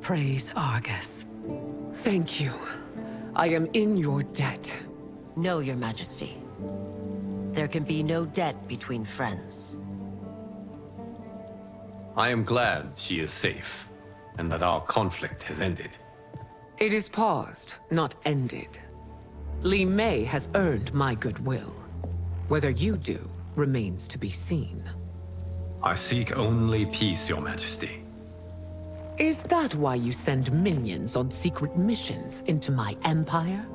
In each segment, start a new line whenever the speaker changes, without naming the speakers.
praise Argus. Thank you. I am in your debt.
No, Your Majesty. There can be no debt between friends.
I am glad she is safe, and that our conflict has ended.
It is paused, not ended. Li Mei has earned my goodwill. Whether you do remains to be seen.
I seek only peace, Your Majesty.
Is that why you send minions on secret missions into my empire?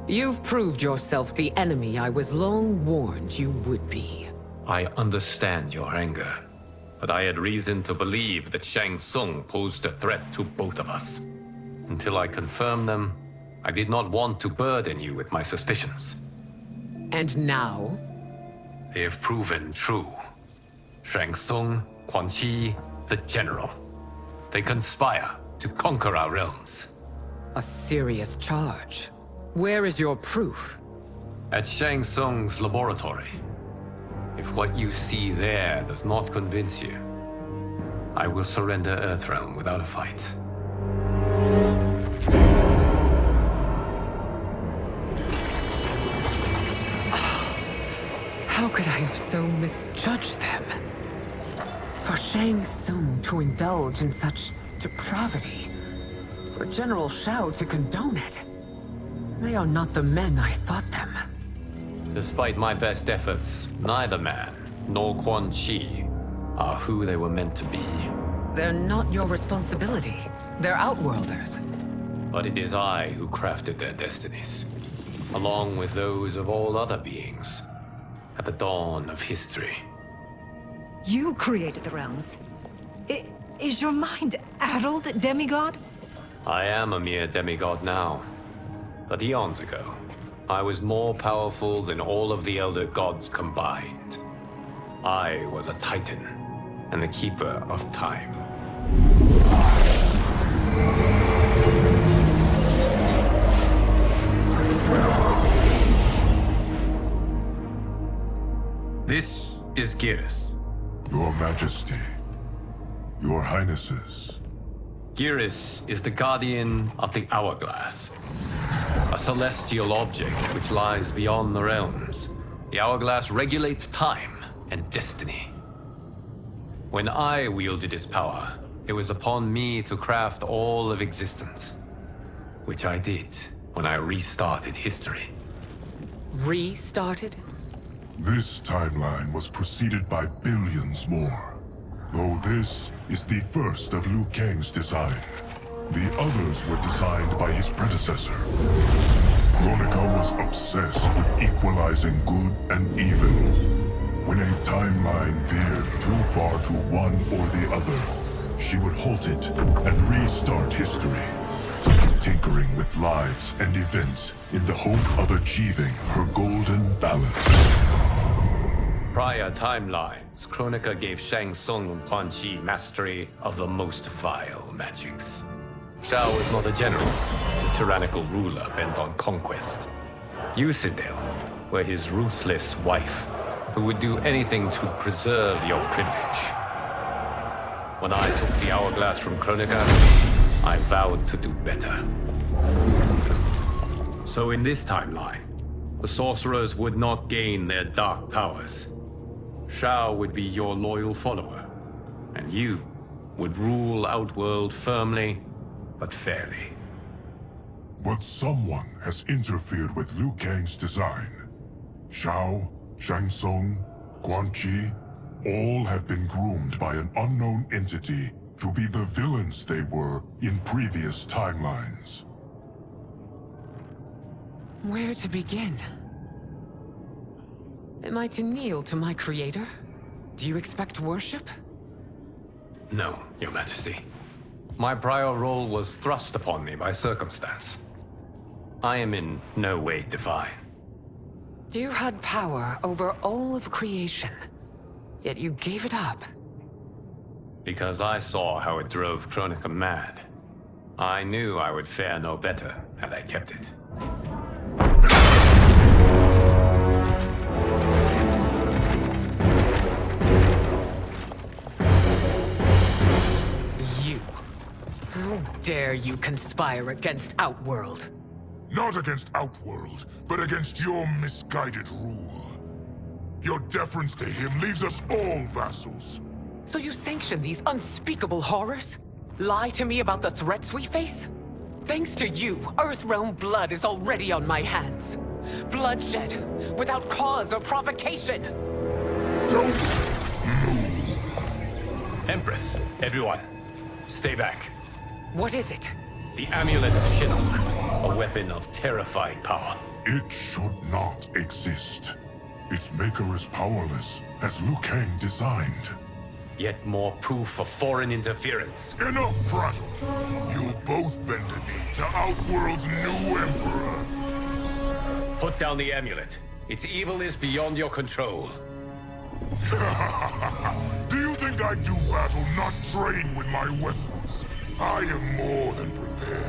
You've proved yourself the enemy I was long warned you would be.
I understand your anger, but I had reason to believe that Shang Tsung posed a threat to both of us. Until I confirmed them, I did not want to burden you with my suspicions.
And now?
They have proven true. Shang Tsung, Quan Chi, the General. They conspire to conquer our realms.
A serious charge. Where is your proof?
At Shang Tsung's laboratory. If what you see there does not convince you, I will surrender Earthrealm without a fight.
How could I have so misjudged them? For Shang Tsung to indulge in such depravity, for General Shao to condone it. They are not the men I thought them.
Despite my best efforts, neither man nor Quan Chi are who they were meant to be.
They're not your responsibility. They're Outworlders.
But it is I who crafted their destinies, along with those of all other beings, at the dawn of history.
You created the realms. Is your mind addled, demigod?
I am a mere demigod now. But eons ago, I was more powerful than all of the Elder Gods combined. I was a Titan, and the Keeper of Time. This is Geras.
Your Majesty, Your Highnesses.
Geras is the guardian of the Hourglass. A celestial object which lies beyond the realms. The Hourglass regulates time and destiny. When I wielded its power, it was upon me to craft all of existence. Which I did when I restarted history.
Restarted?
This timeline was preceded by billions more. Though this is the first of Liu Kang's design. The others were designed by his predecessor. Kronika was obsessed with equalizing good and evil. When a timeline veered too far to one or the other, she would halt it and restart history, tinkering with lives and events in the hope of achieving her golden balance.
Prior timelines, Kronika gave Shang Tsung and Quan Chi mastery of the most vile magics. Shao was not a general, a tyrannical ruler bent on conquest. You, Sindel, were his ruthless wife, who would do anything to preserve your privilege. When I took the Hourglass from Kronika, I vowed to do better. So in this timeline, the sorcerers would not gain their dark powers. Shao would be your loyal follower, and you would rule Outworld firmly but fairly.
But someone has interfered with Liu Kang's design. Shao, Shang Tsung, Quan Chi, all have been groomed by an unknown entity to be the villains they were in previous timelines.
Where to begin? Am I to kneel to my creator? Do you expect worship?
No, Your Majesty. My prior role was thrust upon me by circumstance. I am in no way divine.
You had power over all of creation, yet you gave it up.
Because I saw how it drove Kronika mad. I knew I would fare no better had I kept it.
dare you conspire against Outworld?
Not against Outworld, but against your misguided rule. Your deference to him leaves us all vassals.
So you sanction these unspeakable horrors? Lie to me about the threats we face? Thanks to you, Earthrealm blood is already on my hands. Bloodshed, without cause or provocation.
Don't
Empress, everyone, stay back.
What is it?
The Amulet of Shinnok, a weapon of terrifying power.
It should not exist. Its maker is powerless, as Liu Kang designed.
Yet more proof of foreign interference.
Enough prattle! You'll both bend a knee to Outworld's new emperor.
Put down the amulet. Its evil is beyond your control.
Do you think I do battle not trained with my weapons? I am more than prepared.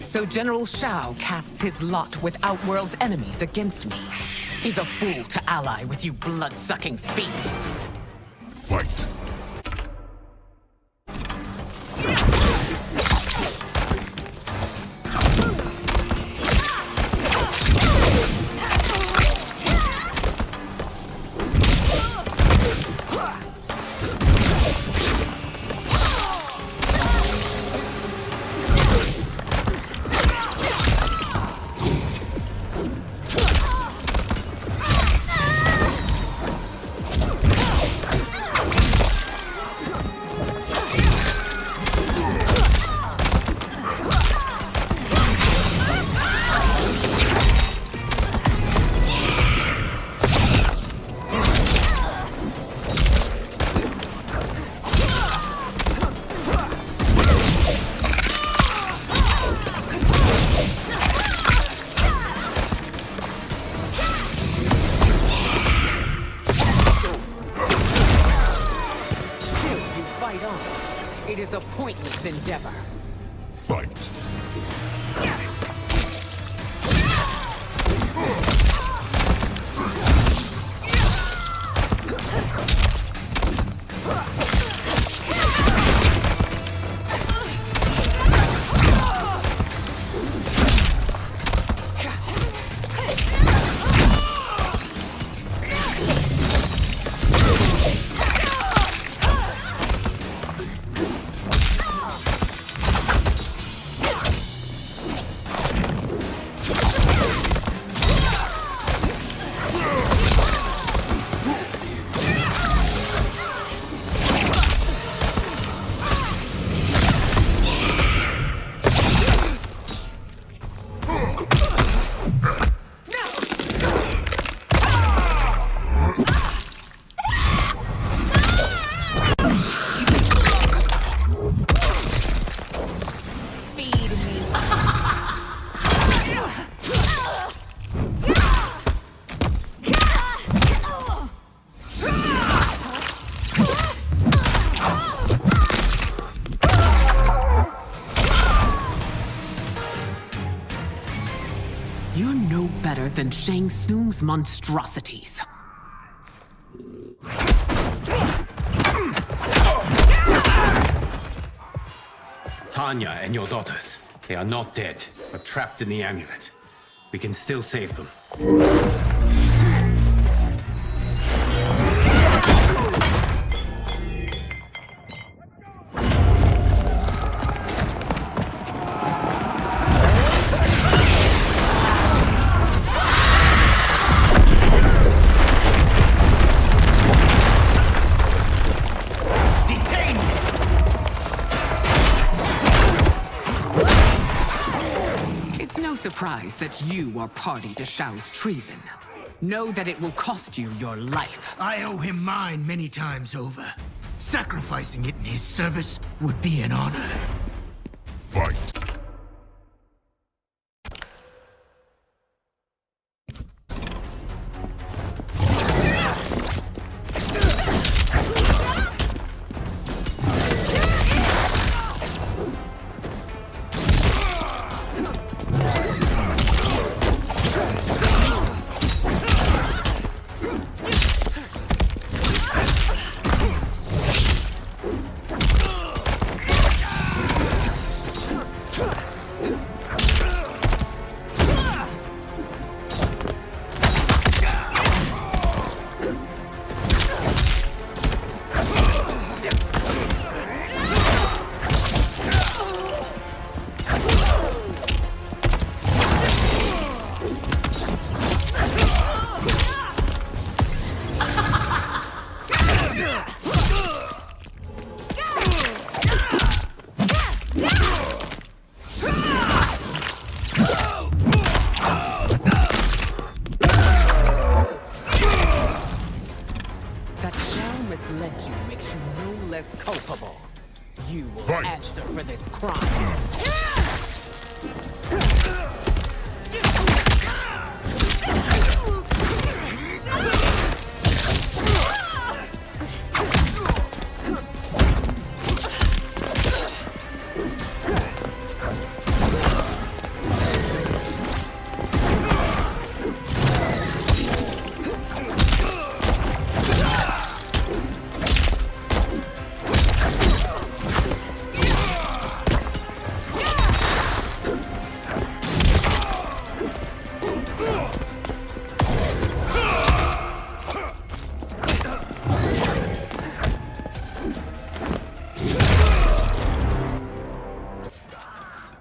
So General Shao casts his lot with Outworld's enemies against me. He's a fool to ally with you blood-sucking fiends.
Fight!
It is a pointless endeavor.
Fight!
You're no better than Shang Tsung's monstrosities.
Tanya and your daughters, they are not dead, but trapped in the amulet. We can still save them.
Surprise that you are party to Shao's treason. Know that it will cost you your life.
I owe him mine many times over. Sacrificing it in his service would be an honor.
Fight!
misled you makes you no less culpable. You will
Fight.
answer for this crime.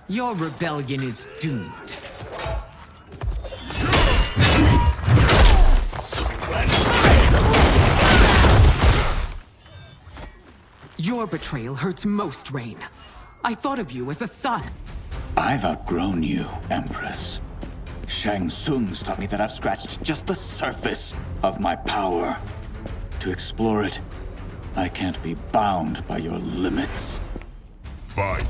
Your rebellion is doomed. Your betrayal hurts most, Rain. I thought of you as a son.
I've outgrown you, Empress. Shang Tsung's taught me that I've scratched just the surface of my power. To explore it, I can't be bound by your limits.
Fight!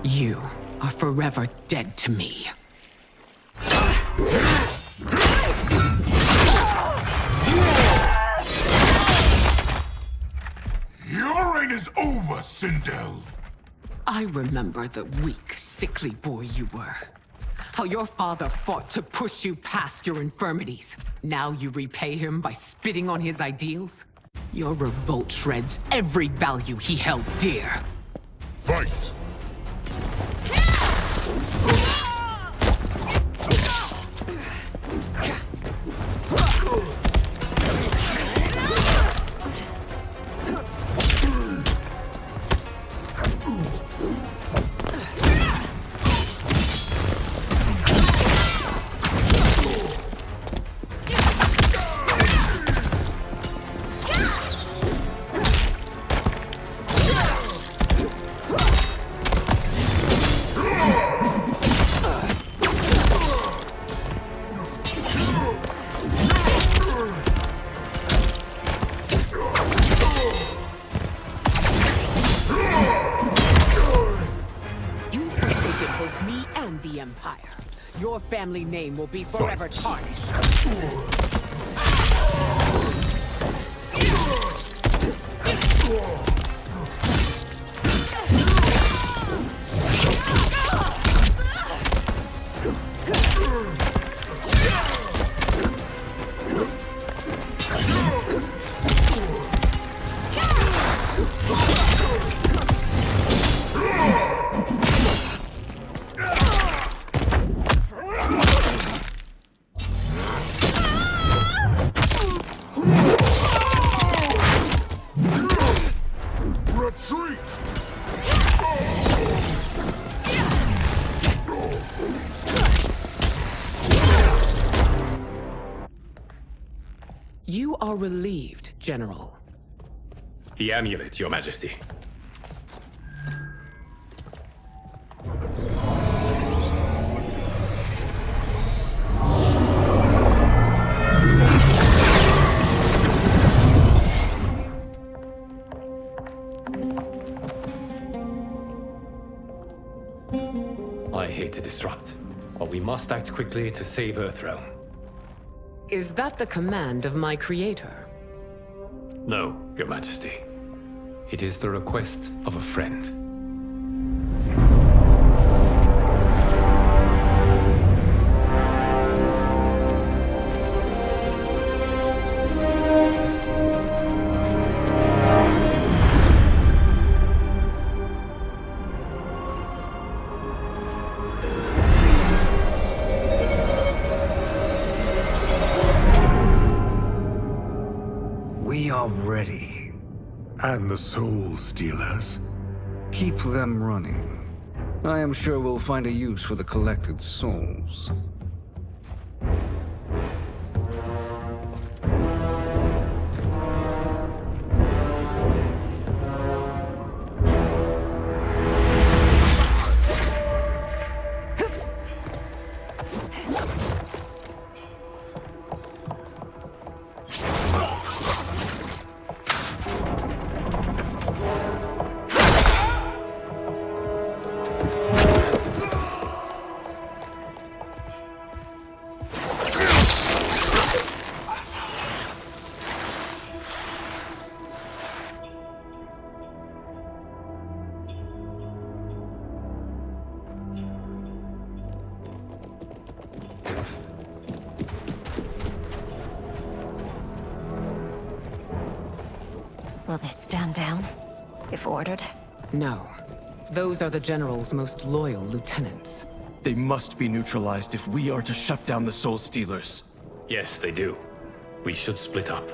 You are forever dead to me.
Your reign is over, Sindel!
I remember the weak, sickly boy you were. How your father fought to push you past your infirmities. Now you repay him by spitting on his ideals? Your revolt shreds every value he held dear.
Fight!
Your family name will be forever tarnished. You are relieved, General.
The amulet, Your Majesty. I hate to disrupt, but we must act quickly to save Earthrealm.
Is that the command of my creator?
No, Your Majesty. It is the request of a friend.
We are ready.
And the Soul Stealers?
Keep them running. I am sure we'll find a use for the collected souls.
Will they stand down, if ordered?
No. Those are the General's most loyal lieutenants.
They must be neutralized if we are to shut down the Soul Stealers.
Yes, they do. We should split up.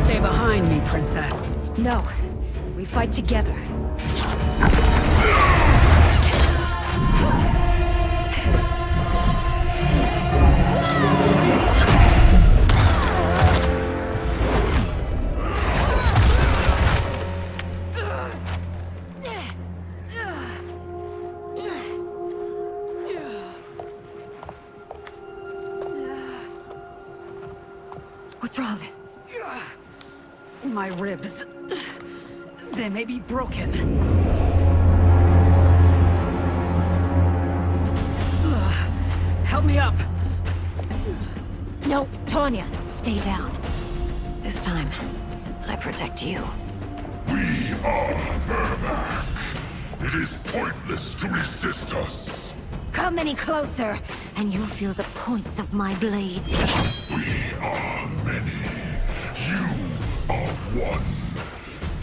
Stay behind me, Princess.
No. We fight together. What's wrong?
My ribs. They may be broken. Help me up.
No, Tanya, stay down. This time, I protect you.
We are Ermac. It is pointless to resist us.
Come any closer, and you'll feel the points of my blades.
We are many. You are one.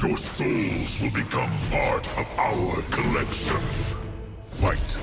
Your souls will become part of our collection. Fight.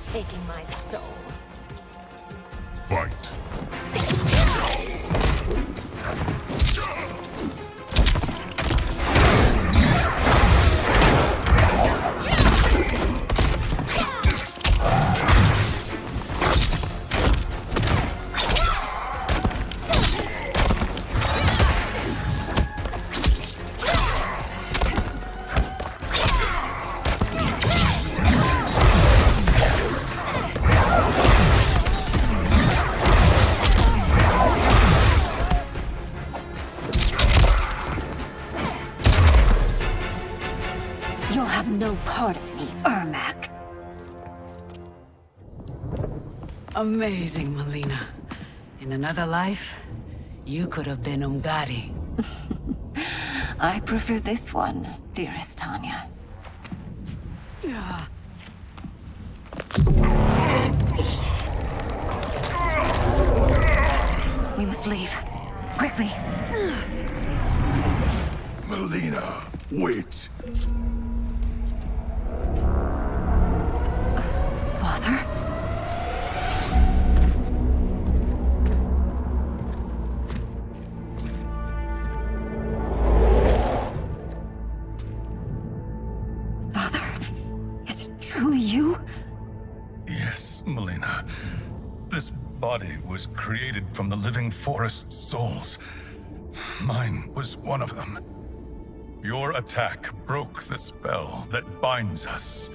Taking my soul.
Fight.
You'll have no part of me, Ermac.
Amazing, Melina. In another life, you could have been Umgadi.
I prefer this one, dearest Tanya. We must leave. Quickly.
Melina, wait.
Father? Father? Is it truly you?
Yes, Melina. This body was created from the living forest's souls. Mine was one of them. Your attack broke the spell that binds us.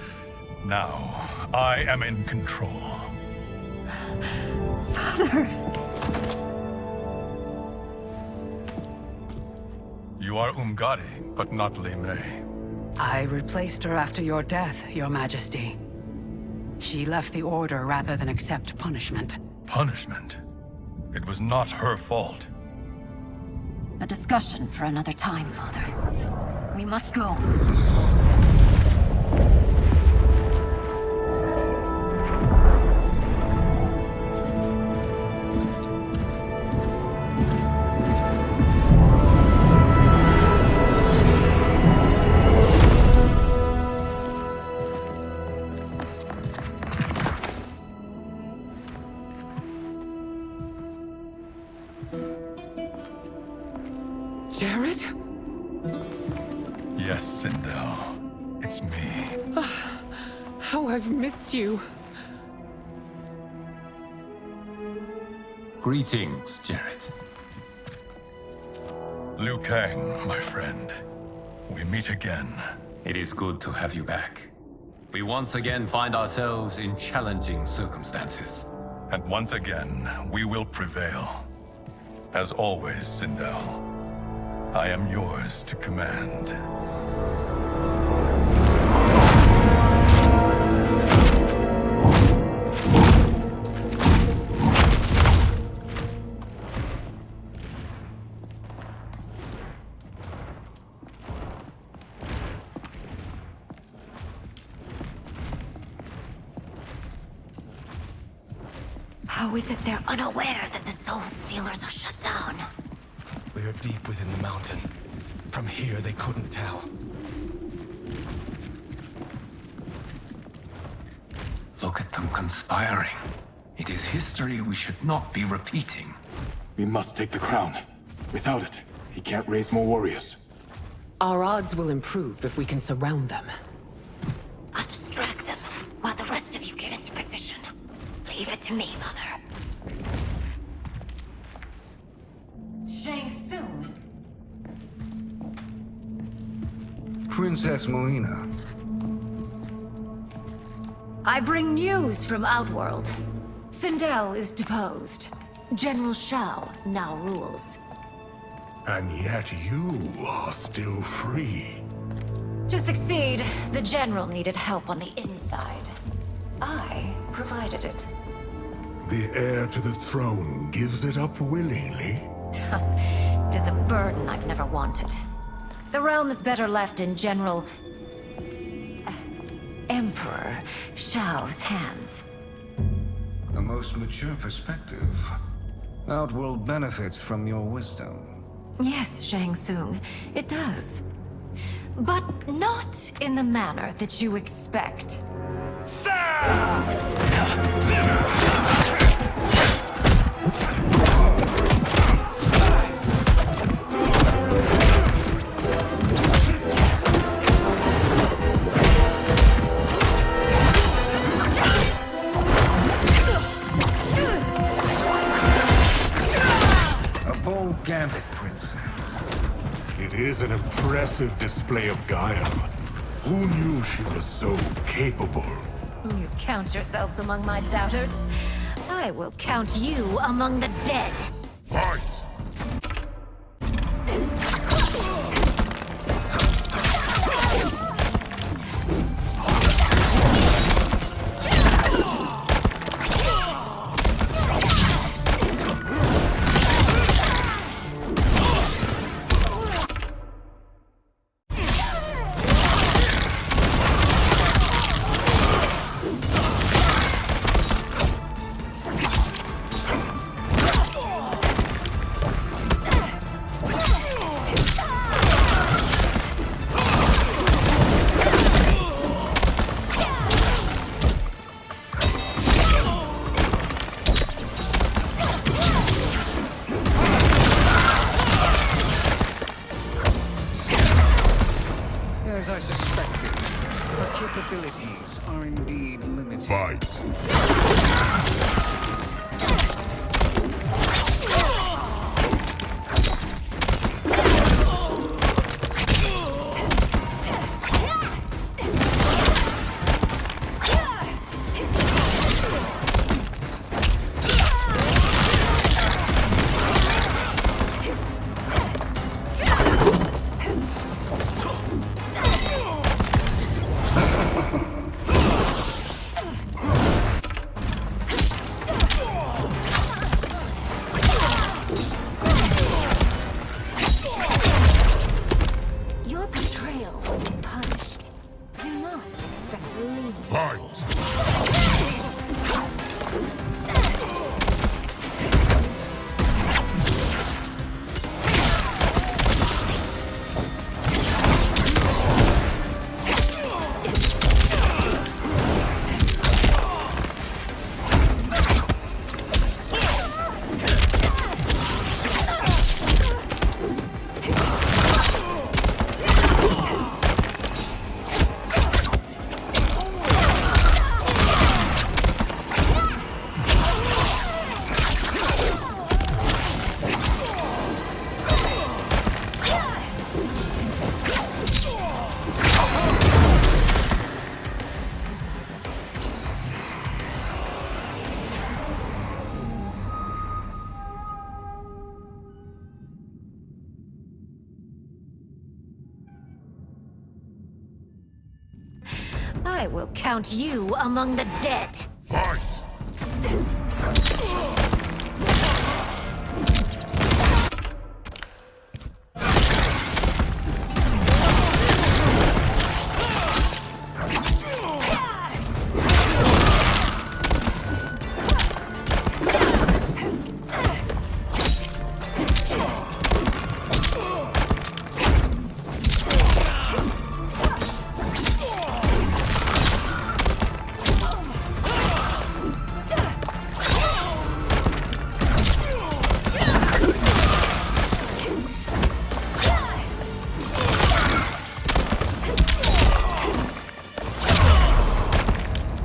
Now, I am in control.
Father!
You are Umgadi, but not Li Mei.
I replaced her after your death, Your Majesty. She left the Order rather than accept punishment.
Punishment? It was not her fault.
A discussion for another time, Father. We must go.
Jared?
Yes, Sindel. It's me.
How I've missed you.
Greetings, Jared.
Liu Kang, my friend. We meet again.
It is good to have you back. We once again find ourselves in challenging circumstances.
And once again, we will prevail. As always, Sindel, I am yours to command.
How is it they're unaware that the Soul Stealers are shut down?
We are deep within the mountain. From here, they couldn't tell.
Look at them conspiring. It is history we should not be repeating.
We must take the crown. Without it, he can't raise more warriors.
Our odds will improve if we can surround them.
I'll distract them while the rest of you get into position. Leave it to me, Mother. Shang Tsung.
Princess Melina.
I bring news from Outworld. Sindel is deposed. General Shao now rules.
And yet you are still free.
To succeed, the General needed help on the inside. I provided it.
The heir to the throne gives it up willingly.
It is a burden I've never wanted. The realm is better left in General... Emperor Shao's hands.
A most mature perspective. Outworld benefits from your wisdom.
Yes, Shang Tsung, it does. But not in the manner that you expect.
A bold gambit, Princess.
It is an impressive display of guile. Who knew she was so capable?
You count yourselves among my doubters. I will count you among the dead.
Fight!
are indeed limited.
Fight!
Your betrayal will be punished. Do not expect to leave.
Fight!
I will count you among the dead.
Fight!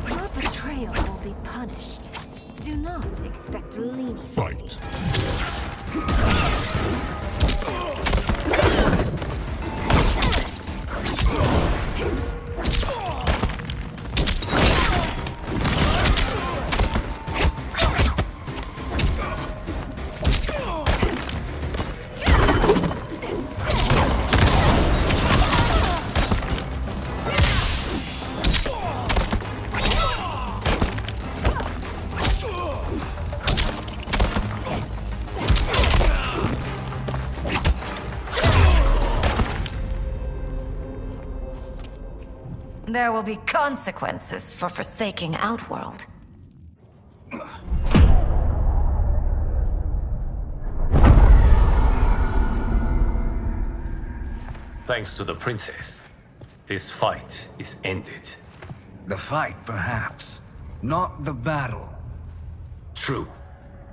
Your betrayal will be punished. Do not expect to leave.
Fight!
There will be consequences for forsaking Outworld.
Thanks to the princess, this fight is ended.
The fight, perhaps. Not the battle.
True.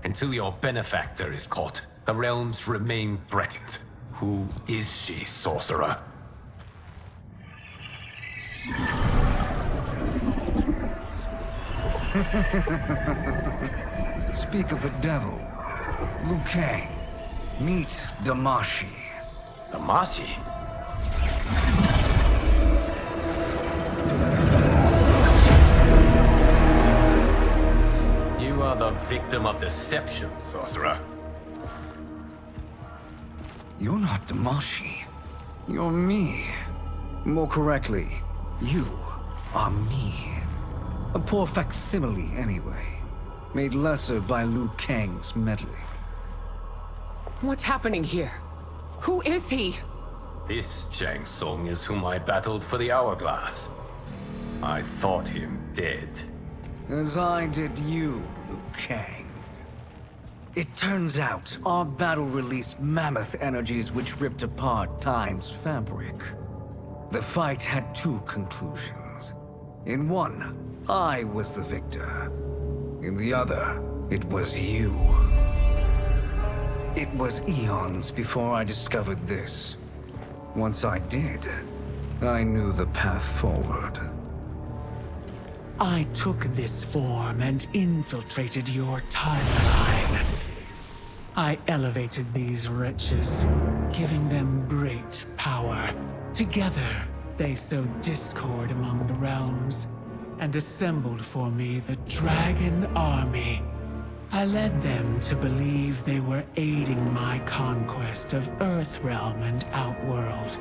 Until your benefactor is caught, the realms remain threatened. Who is she, sorcerer?
Speak of the devil. Liu Kang. Meet Damashi.
Damashi? You are the victim of deception, sorcerer.
You're not Damashi. You're me. More correctly, you are me. A poor facsimile, anyway. Made lesser by Liu Kang's meddling.
What's happening here? Who is he?
This Shang Tsung is whom I battled for the Hourglass. I thought him dead.
As I did you, Liu Kang. It turns out our battle released mammoth energies which ripped apart time's fabric. The fight had two conclusions. In one, I was the victor. In the other, it was you. It was eons before I discovered this. Once I did, I knew the path forward. I took this form and infiltrated your timeline. I elevated these wretches, giving them great power. Together, they sowed discord among the realms, and assembled for me the Dragon Army. I led them to believe they were aiding my conquest of Earthrealm and Outworld.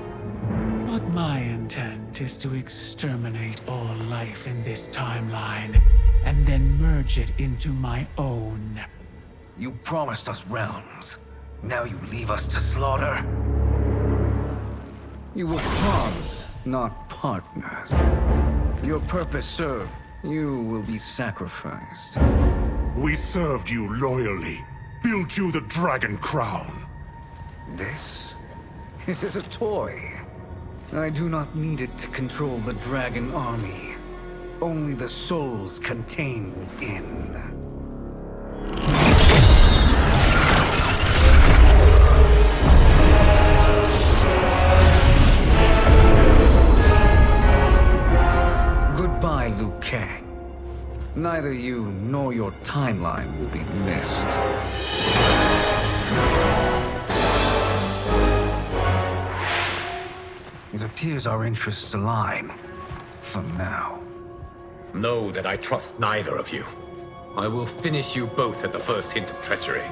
But my intent is to exterminate all life in this timeline, and then merge it into my own. You promised us realms. Now you leave us to slaughter? You were pawns, not partners. Your purpose served. You will be sacrificed.
We served you loyally, built you the Dragon Crown.
This is a toy. I do not need it to control the Dragon Army. Only the souls contained within. Goodbye, Liu Kang. Neither you nor your timeline will be missed. It appears our interests align. For now.
Know that I trust neither of you. I will finish you both at the first hint of treachery.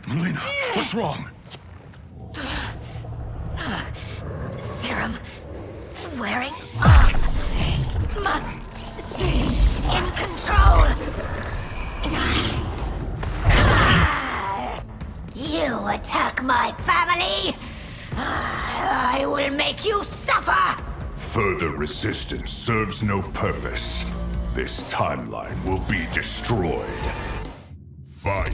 Melina, what's wrong?
Serum wearing off. Must stay in control. You attack my family. I will make you suffer.
Further resistance serves no purpose. This timeline will be destroyed. Fight!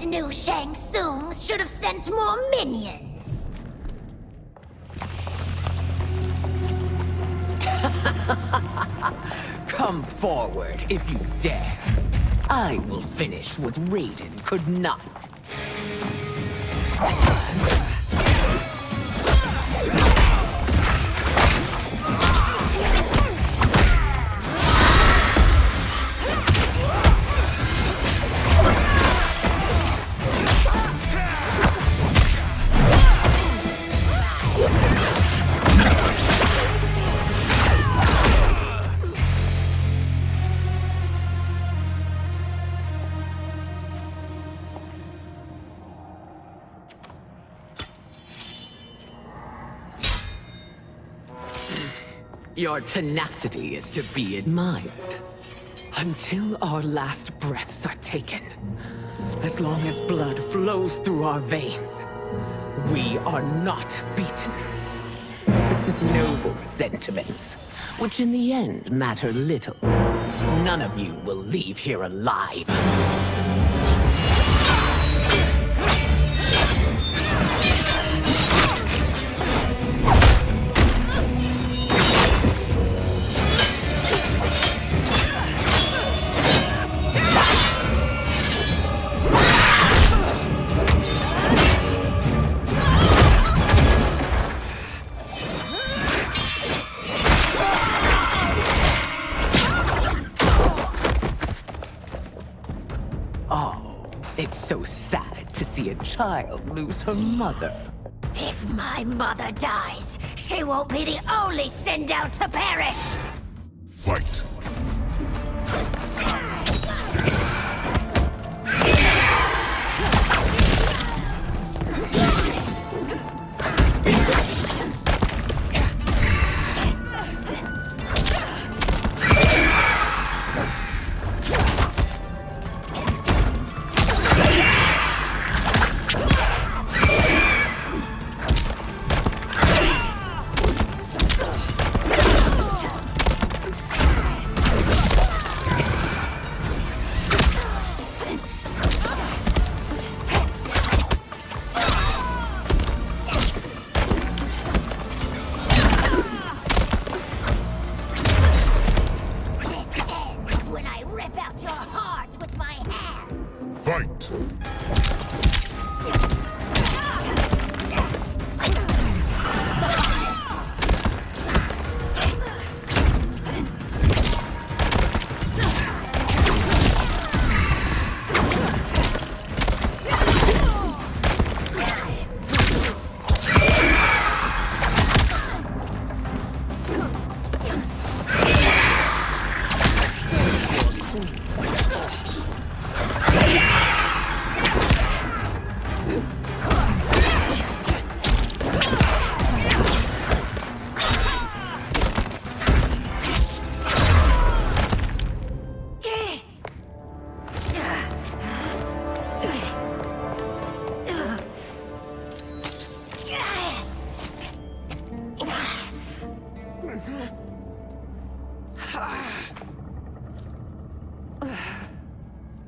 New Shang Tsung should have sent more minions.
Come forward if you dare. I will finish what Raiden could not. Your tenacity is to be admired. Until our last breaths are taken. As long as blood flows through our veins, we are not beaten. Noble sentiments, which in the end matter little. None of you will leave here alive. child lose her mother.
If my mother dies, she won't be the only Sindel to perish!
Fight! Fight!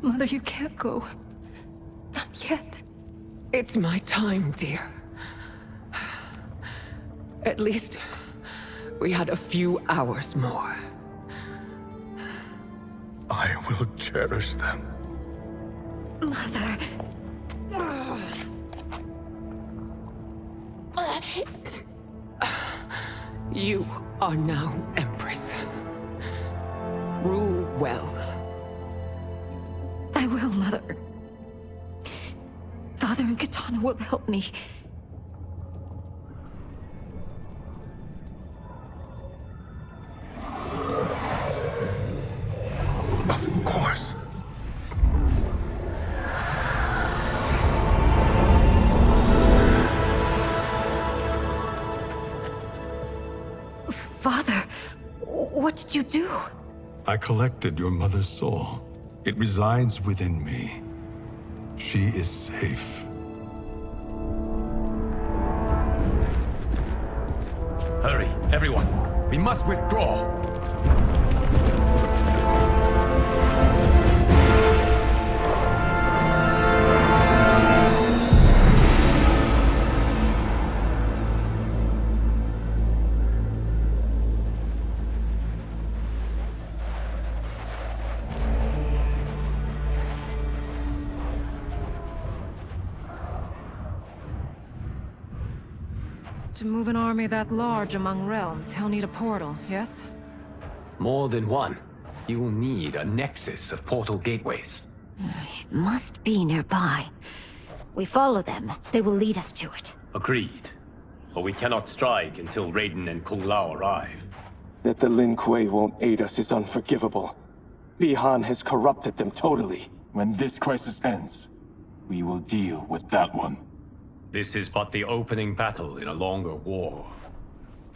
Mother, you can't go. Not yet.
It's my time, dear. At least, we had a few hours more.
I will cherish them.
Mother...
You are now Empress. Rule well.
I will, Mother. Father and Katana will help me.
Of course.
Father, what did you do?
I collected your mother's soul. It resides within me. She is safe.
Hurry, everyone. We must withdraw.
To move an army that large among realms, he'll need a portal, yes?
More than one. You will need a nexus of portal gateways.
It must be nearby. We follow them, they will lead us to it.
Agreed. But we cannot strike until Raiden and Kung Lao arrive.
That the Lin Kuei won't aid us is unforgivable. Bihan has corrupted them totally. When this crisis ends, we will deal with that one.
This is but the opening battle in a longer war.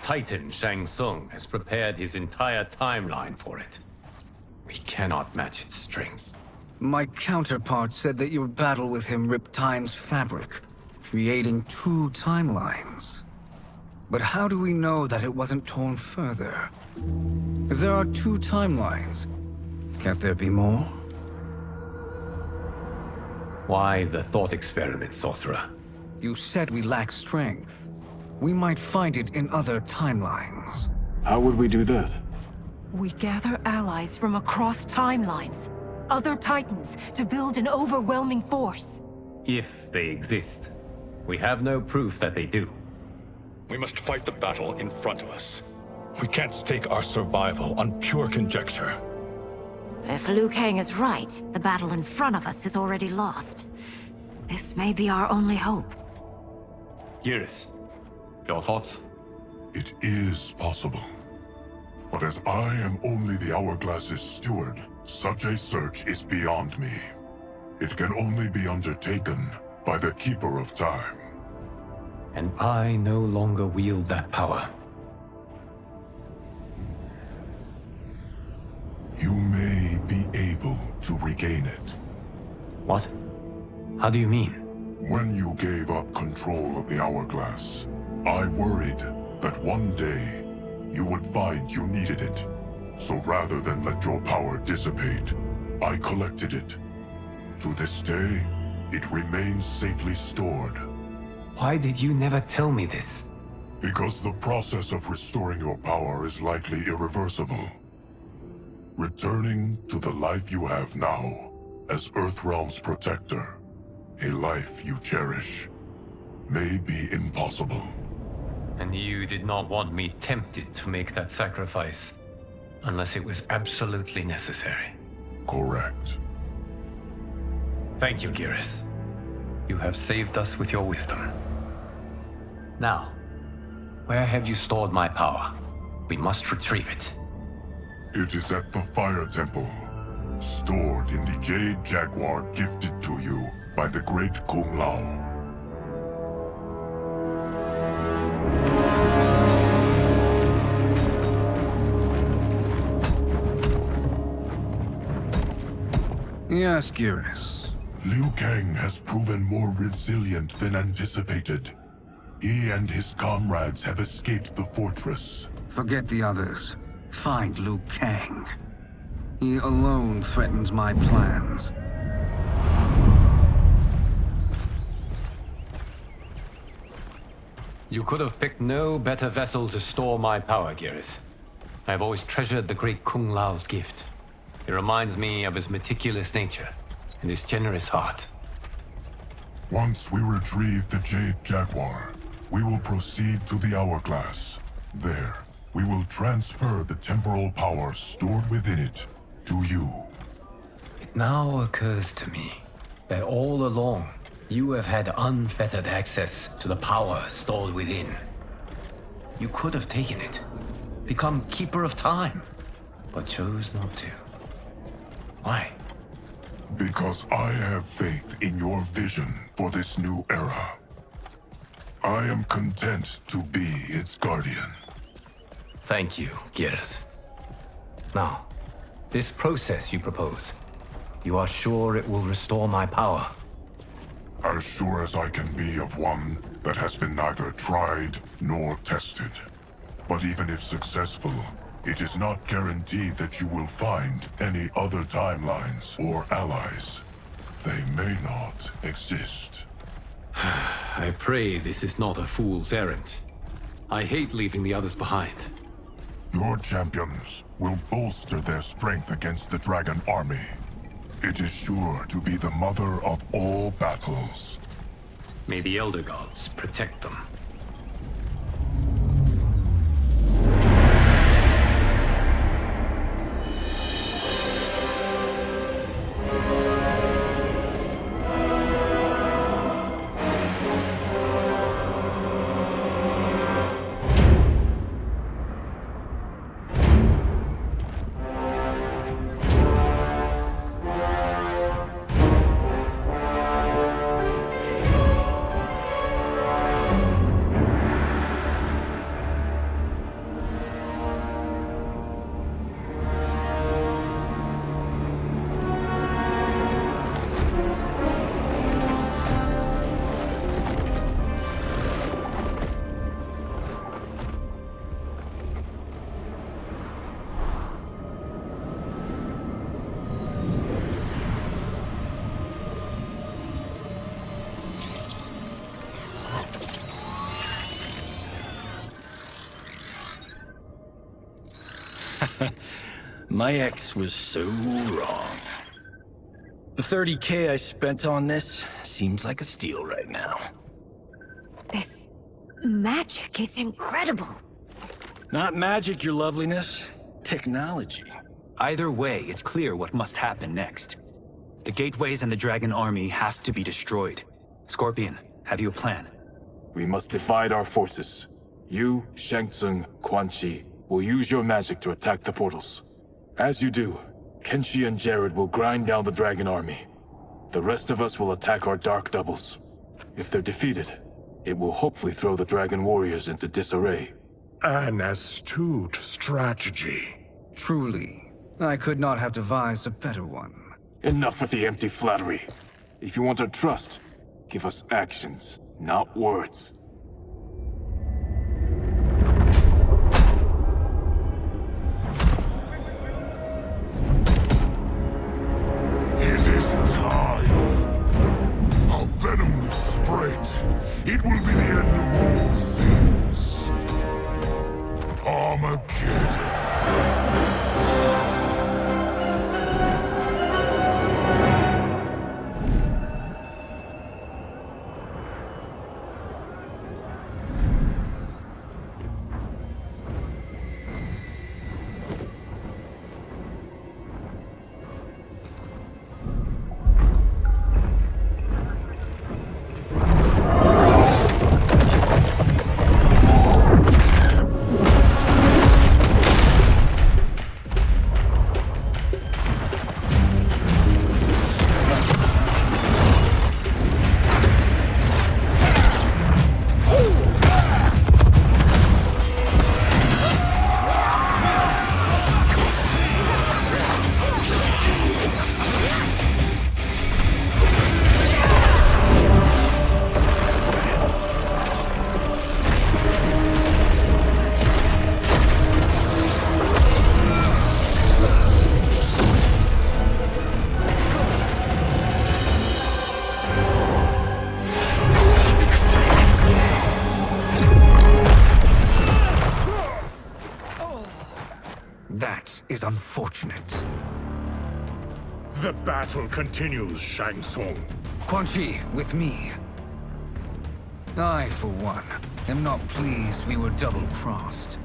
Titan Shang Tsung has prepared his entire timeline for it. We cannot match its strength.
My counterpart said that your battle with him ripped time's fabric, creating two timelines. But how do we know that it wasn't torn further? If there are two timelines, can't there be more?
Why the thought experiment, Sorcerer?
You said we lack strength. We might find it in other timelines.
How would we do that?
We gather allies from across timelines, other Titans, to build an overwhelming force.
If they exist. We have no proof that they do.
We must fight the battle in front of us. We can't stake our survival on pure conjecture.
If Liu Kang is right, the battle in front of us is already lost.
This may be our only hope.
Geras, your thoughts?
It is possible. But as I am only the Hourglass's steward, such a search is beyond me. It can only be undertaken by the Keeper of Time.
And I no longer wield that power.
You may be able to regain it.
What? How do you mean?
When you gave up control of the Hourglass, I worried that one day you would find you needed it. So rather than let your power dissipate, I collected it. To this day, it remains safely stored.
Why did you never tell me this?
Because the process of restoring your power is likely irreversible. Returning to the life you have now, as Earthrealm's protector, a life you cherish, may be impossible.
And you did not want me tempted to make that sacrifice, unless it was absolutely necessary.
Correct.
Thank you, Geras. You have saved us with your wisdom. Now, where have you stored my power? We must retrieve it.
It is at the Fire Temple, stored in the Jade Jaguar gifted to you by the great Kung Lao.
Yes, Geras.
Liu Kang has proven more resilient than anticipated. He and his comrades have escaped the fortress.
Forget the others. Find Liu Kang. He alone threatens my plans.
You could have picked no better vessel to store my power, Geras. I have always treasured the great Kung Lao's gift. It reminds me of his meticulous nature and his generous heart.
Once we retrieve the Jade Jaguar, we will proceed to the Hourglass. There, we will transfer the temporal power stored within it to you.
It now occurs to me that all along, you have had unfettered access to the power stored within. You could have taken it, become Keeper of Time, but chose not to. Why?
Because I have faith in your vision for this new era. I am content to be its guardian.
Thank you, Geras. Now, this process you propose, you are sure it will restore my power?
As sure as I can be of one that has been neither tried nor tested. But even if successful, it is not guaranteed that you will find any other timelines or allies. They may not exist.
I pray this is not a fool's errand. I hate leaving the others behind.
Your champions will bolster their strength against the Dragon Army. It is sure to be the mother of all battles.
May the Elder Gods protect them.
My ex was so wrong. The 30K I spent on this seems like a steal right now.
This magic is incredible.
Not magic, your loveliness. Technology.
Either way, it's clear what must happen next. The gateways and the Dragon Army have to be destroyed. Scorpion, have you a plan?
We must divide our forces. You, Shang Tsung, Quan Chi, will use your magic to attack the portals. As you do, Kenshi and Jared will grind down the dragon army. The rest of us will attack our dark doubles. If they're defeated, it will hopefully throw the dragon warriors into disarray.
An astute strategy.
Truly, I could not have devised a better one.
Enough with the empty flattery. If you want our trust, give us actions, not words.
It is time. Our venom will spread. It will be the end of all things. Armageddon.
That is unfortunate.
The battle continues, Shang Tsung.
Quan Chi, with me. I, for one, am not pleased we were double-crossed.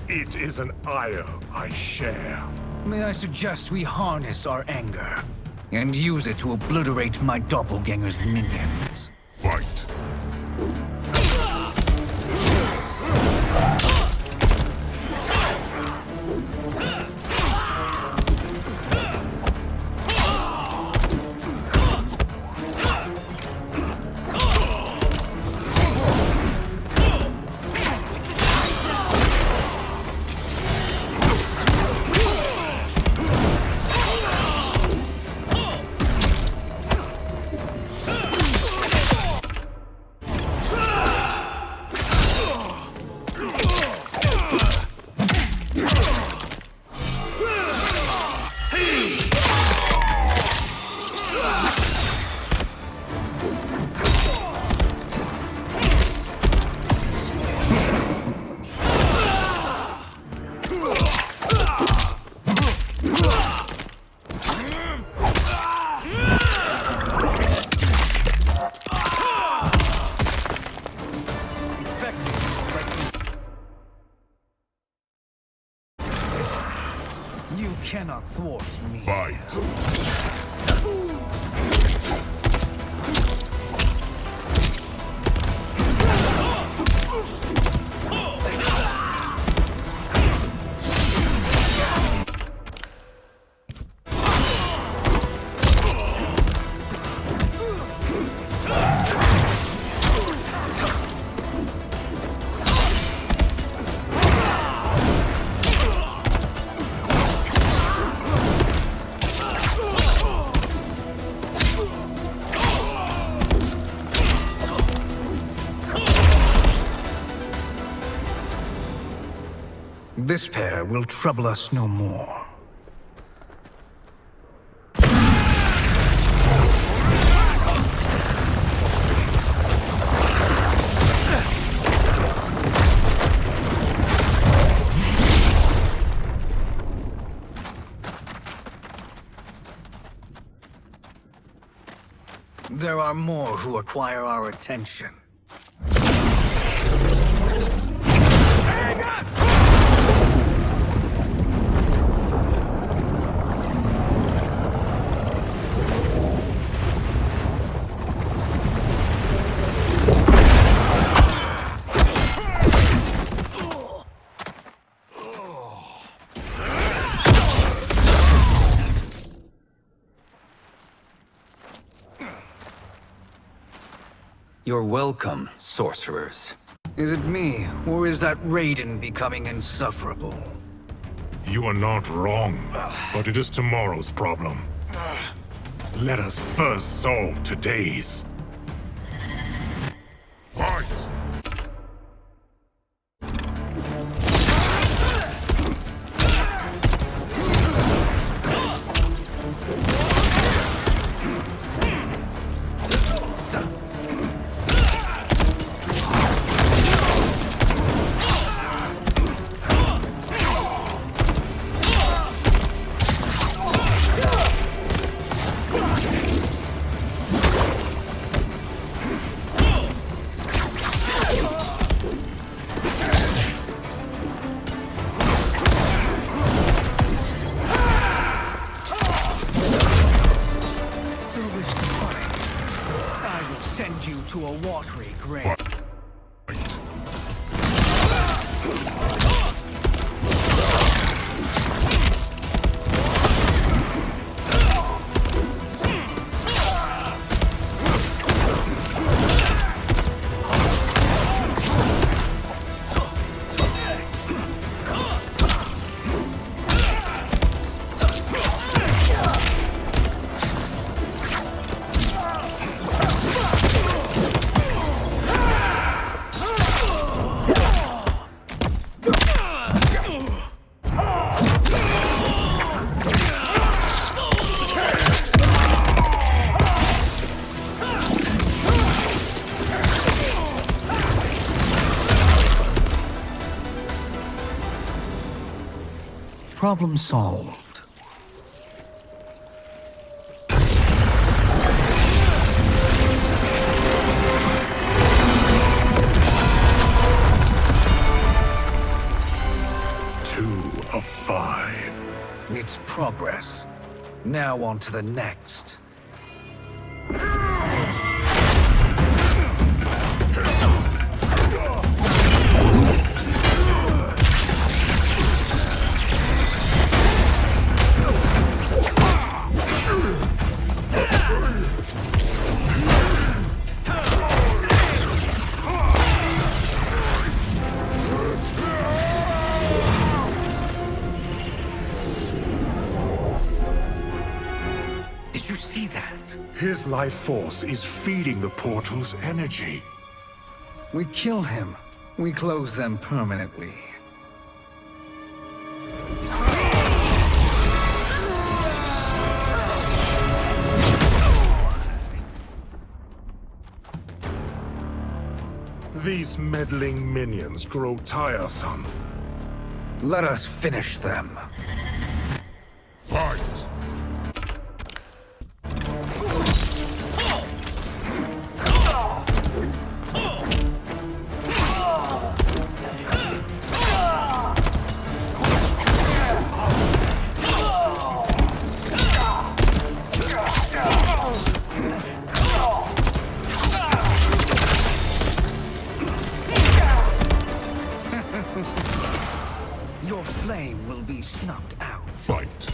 It is an ire I share.
May I suggest we harness our anger and use it to obliterate my doppelganger's minions?
Fight.
You cannot thwart me.
Fight.
This pair will trouble us no more. There are more who require our attention.
You're welcome, sorcerers.
Is it me, or is that Raiden becoming insufferable?
You are not wrong, but it is tomorrow's problem. Let us first solve today's. Fight!
Send you to a watery grave. Problem solved.
Two of 5.
It's progress. Now on to the next.
His life force is feeding the portal's energy.
We kill him. We close them permanently.
These meddling minions grow tiresome.
Let us finish them.
Fight!
Your flame will be snuffed out.
Fight!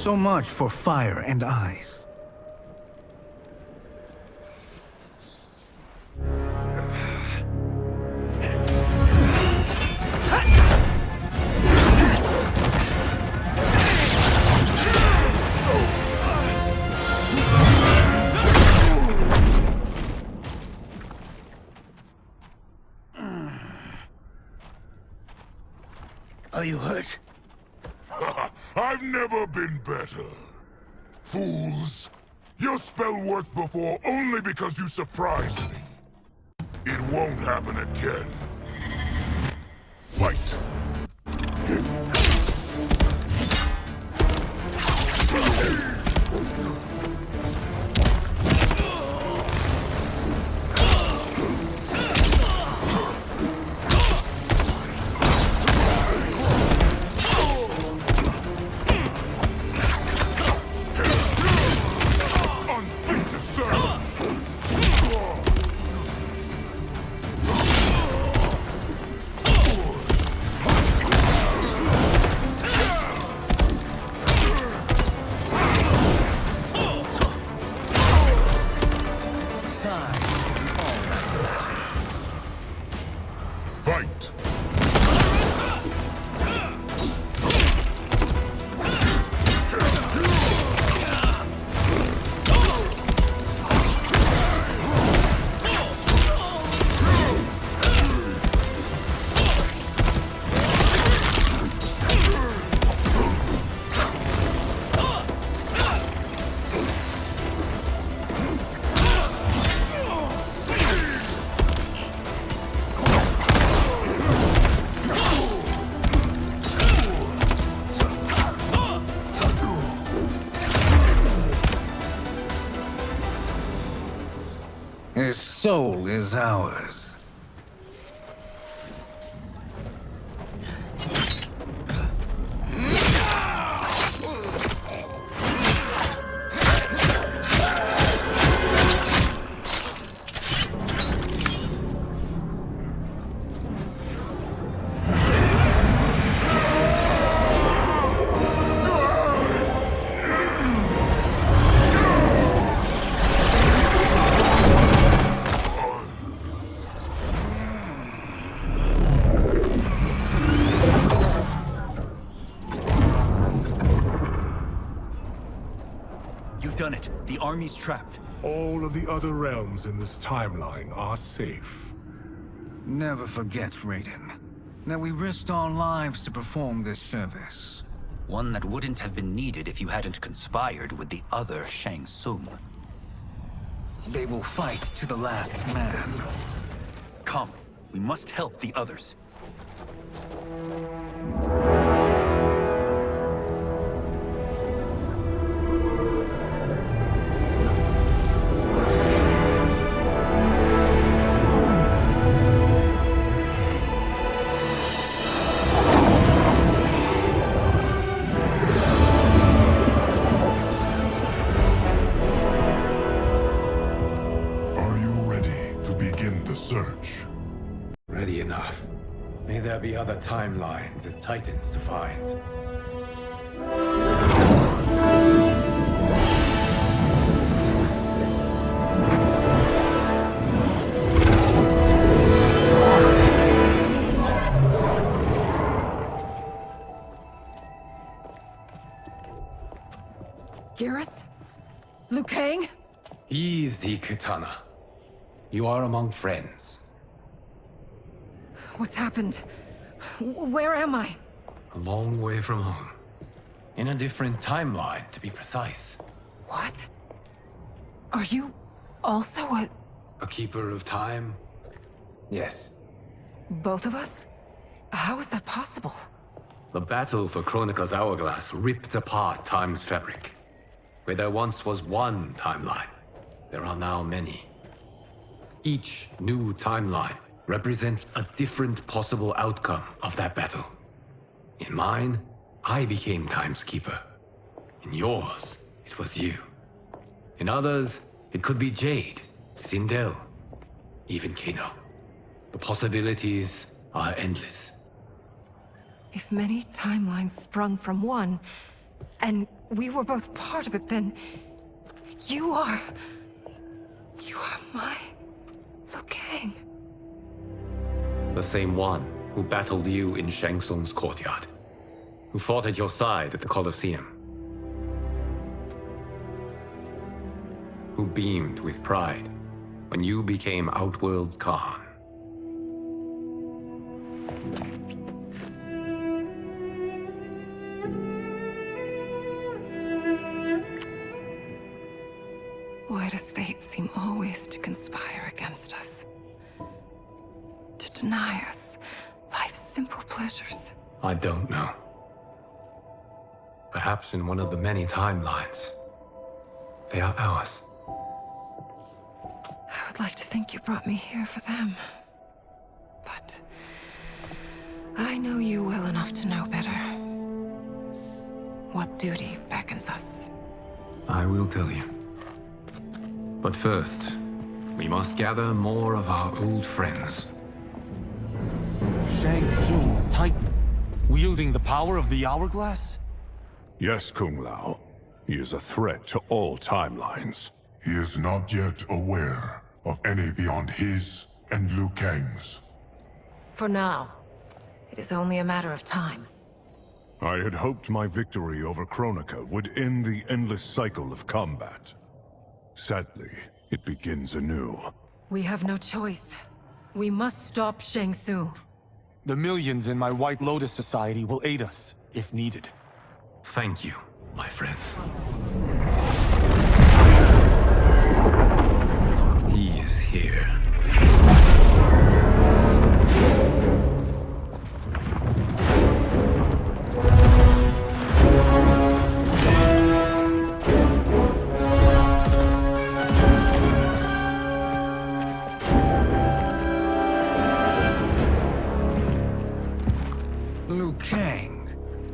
So much for fire and ice.
Are you hurt?
I've never been better. Fools! Your spell worked before only because you surprised me. It won't happen again. Fight! Fight!
His soul is ours.
Done it. The army's trapped.
All of the other realms in this timeline are safe.
Never forget, Raiden, that we risked our lives to perform this service.
One that wouldn't have been needed if you hadn't conspired with the other Shang Tsung.
They will fight to the last man.
Come, we must help the others.
Search.
Ready enough. May there be other timelines and titans to find.
Garrus? Liu Kang?
Easy, Kitana. You are among friends.
What's happened? Where am I?
A long way from home. In a different timeline, to be precise.
What? Are you also
a keeper of time? Yes.
Both of us? How is that possible?
The battle for Kronika's hourglass ripped apart time's fabric. Where there once was one timeline, there are now many. Each new timeline represents a different possible outcome of that battle. In mine, I became Time's Keeper. In yours, it was you. In others, it could be Jade, Sindel, even Kano. The possibilities are endless.
If many timelines sprung from one, and we were both part of it, then you are my Liu Kang.
The same one who battled you in Shang Tsung's courtyard, who fought at your side at the Colosseum, who beamed with pride when you became Outworld's Khan.
Why does fate seem always to conspire against us? To deny us life's simple pleasures?
I don't know. Perhaps in one of the many timelines, they are ours.
I would like to think you brought me here for them. But I know you well enough to know better. What duty beckons us?
I will tell you. But first, we must gather more of our old friends.
Shang Tsung, Titan, wielding the power of the Hourglass?
Yes, Kung Lao. He is a threat to all timelines. He is not yet aware of any beyond his and Liu Kang's.
For now, it is only a matter of time.
I had hoped my victory over Kronika would end the endless cycle of combat. Sadly, it begins anew.
We have no choice. We must stop Shang Tsung.
The millions in my White Lotus Society will aid us, if needed.
Thank you, my friends. He is here.
Liu Kang,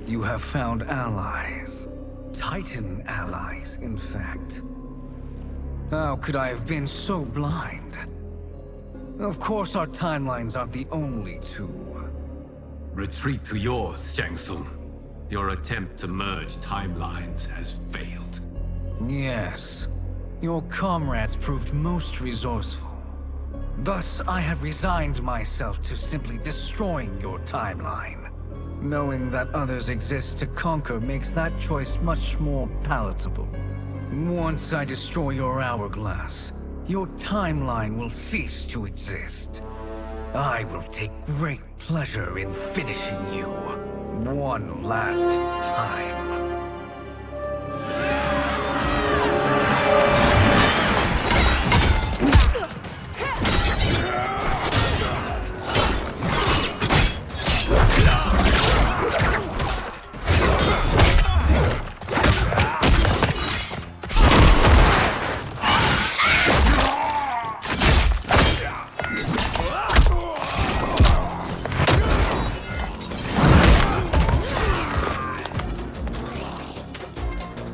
you have found allies. Titan allies, in fact. How could I have been so blind? Of course our timelines aren't the only two.
Retreat to yours, Shang Tsung. Your attempt to merge timelines has failed.
Yes. Your comrades proved most resourceful. Thus, I have resigned myself to simply destroying your timeline. Knowing that others exist to conquer makes that choice much more palatable. Once I destroy your hourglass, your timeline will cease to exist. I will take great pleasure in finishing you one last time.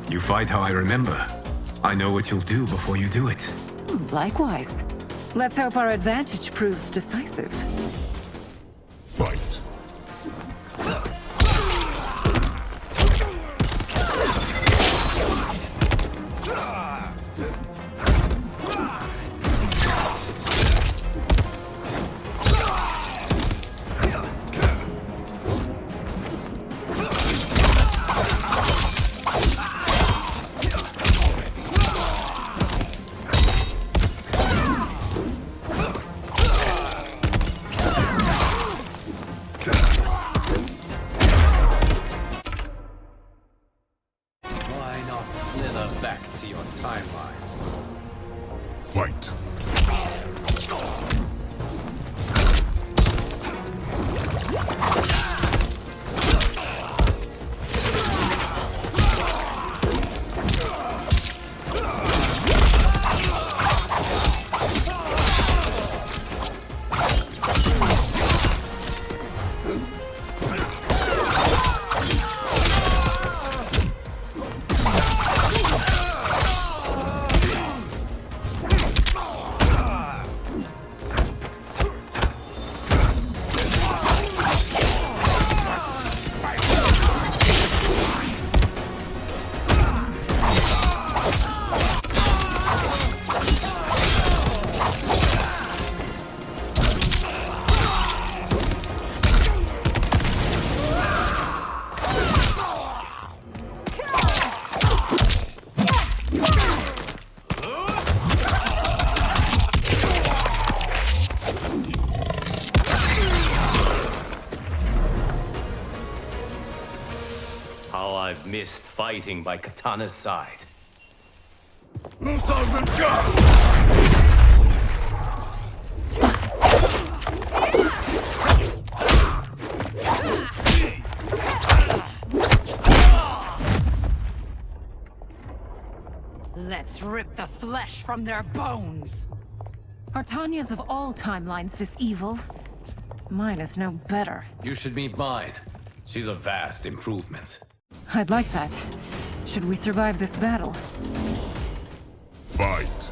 You fight how I remember. I know what you'll do before you do it.
Likewise. Let's hope our advantage proves decisive.
Fight.
Why not slither back to your timeline?
Fight.
missed fighting by Katana's side.
Let's rip the flesh from their bones!
Are Tanya's of all timelines this evil? Mine is no better.
You should meet mine. She's a vast improvement.
I'd like that. Should we survive this battle?
Fight!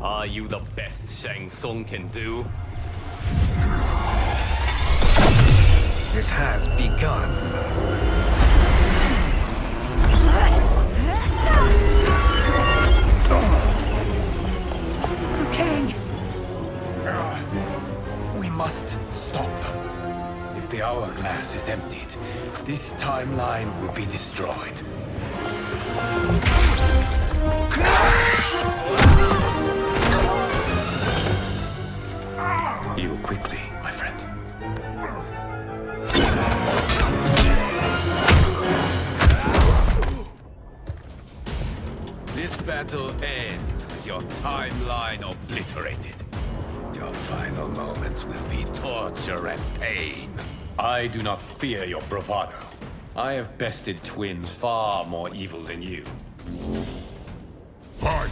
Are you the best Shang Tsung can do?
It has begun.
Liu Kang!
We must stop them. If the hourglass is emptied, this timeline will be destroyed.
Heal quickly, my friend. This battle ends with your timeline obliterated. Your final moments will be torture and pain. I do not fear your bravado. I have bested twins far more evil than you.
Fight!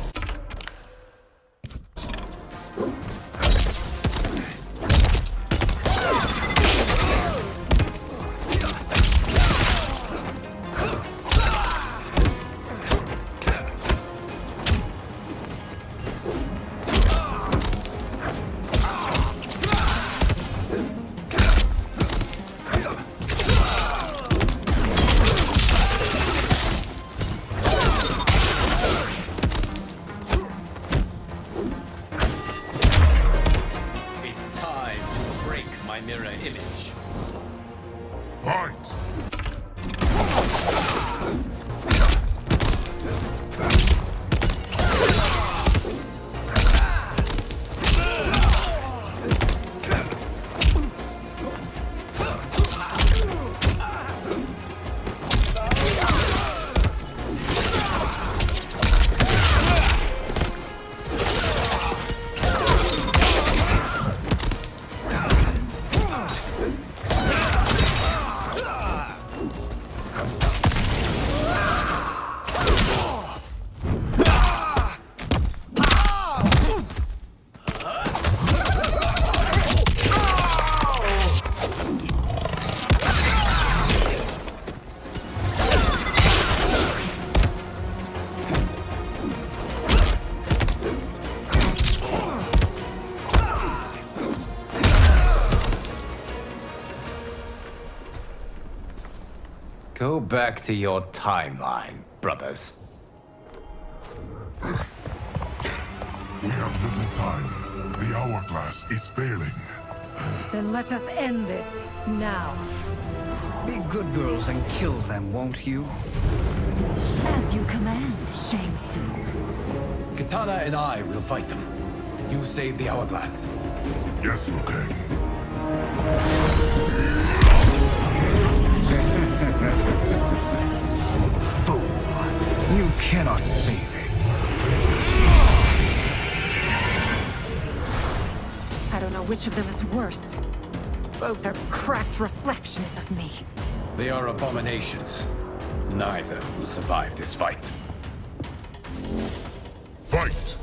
Go back to your timeline, brothers.
We have little time. The hourglass is failing.
Then let us end this, now.
Be good girls and kill them, won't you?
As you command, Shang Tsung.
Katana and I will fight them. You save the hourglass.
Yes, Liu Kang.
Fool! You cannot save it.
don't know which of them is worse. Both are cracked reflections of me.
They are abominations. Neither will survive this fight.
Fight!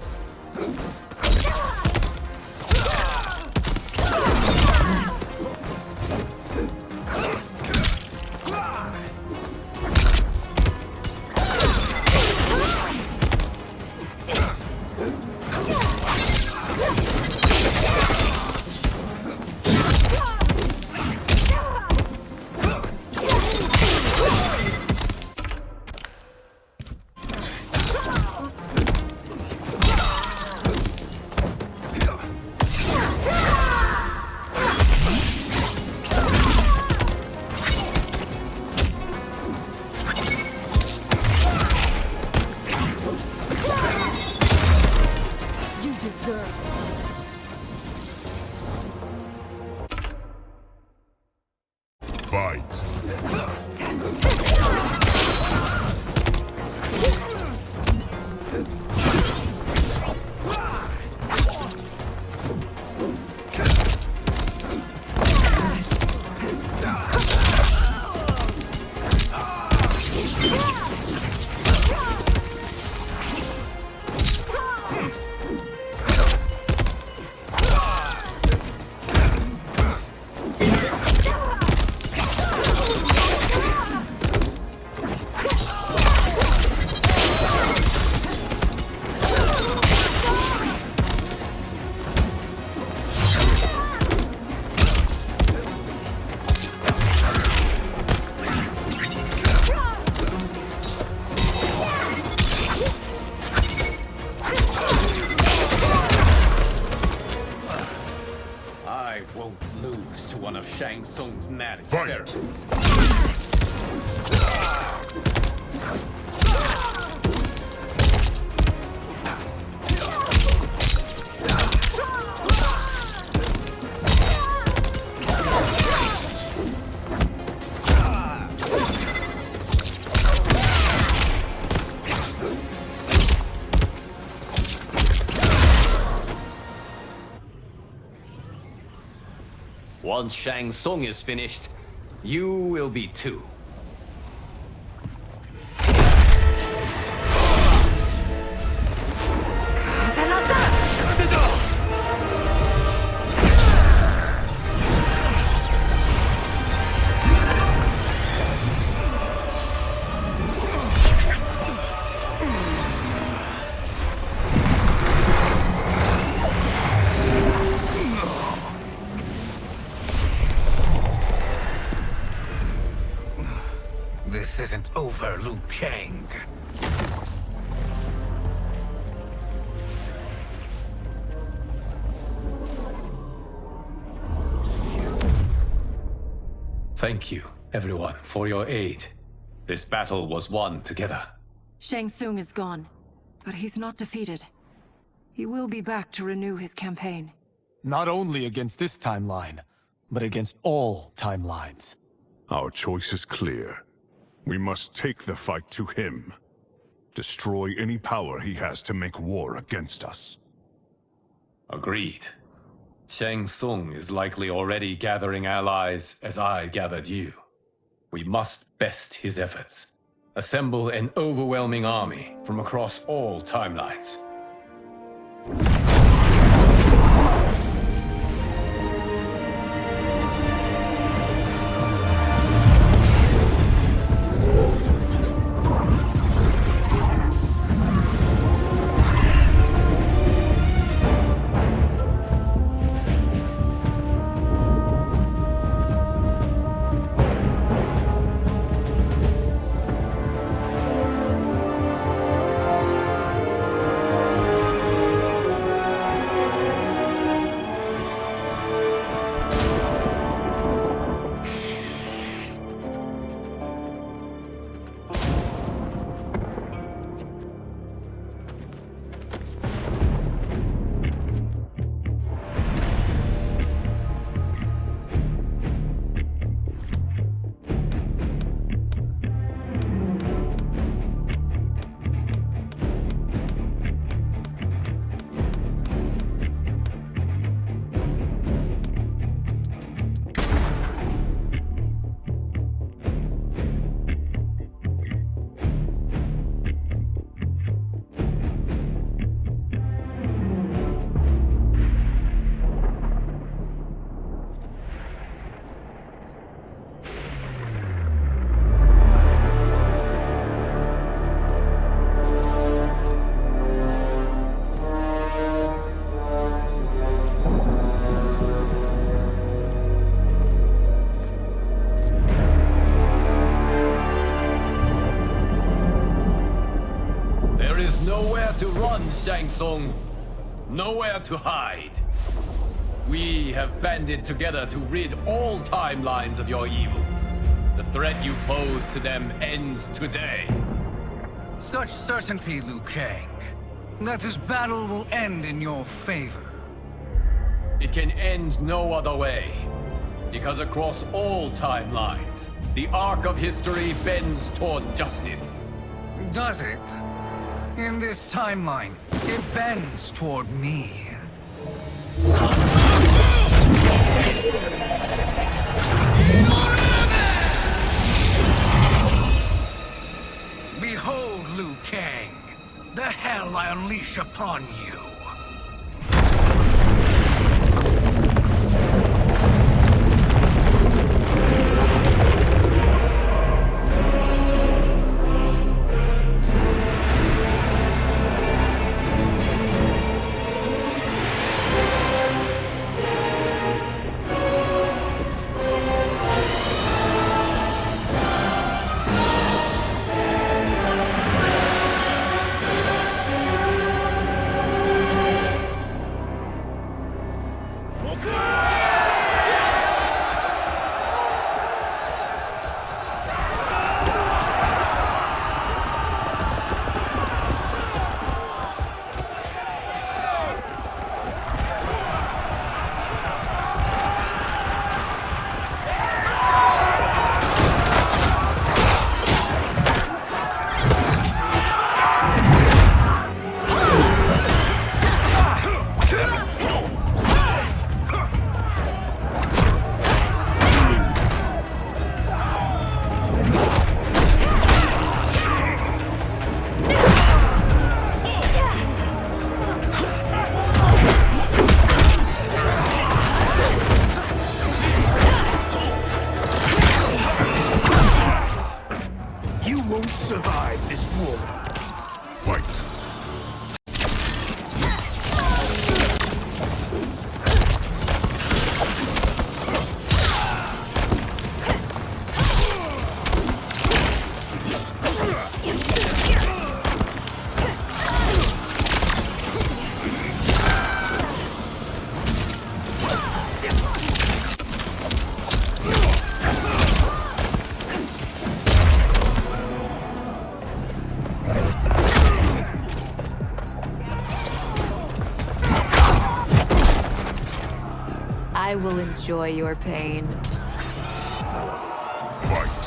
Shang Tsung's mad experiments. Once Shang Tsung is finished, you will be too.
This isn't over, Liu Kang.
Thank you, everyone, for your aid. This battle was won together.
Shang Tsung is gone, but he's not defeated. He will be back to renew his campaign.
Not only against this timeline, but against all timelines.
Our choice is clear. We must take the fight to him. Destroy any power he has to make war against us.
Agreed. Shang Tsung is likely already gathering allies as I gathered you. We must best his efforts. Assemble an overwhelming army from across all timelines. Shang Tsung. Nowhere to hide. We have banded together to rid all timelines of your evil. The threat you pose to them ends today.
Such certainty, Liu Kang, that this battle will end in your favor.
It can end no other way. Because across all timelines, the arc of history bends toward justice.
Does it? In this timeline, it bends toward me. Behold, Liu Kang, the hell I unleash upon you.
I will enjoy your pain.
Fight.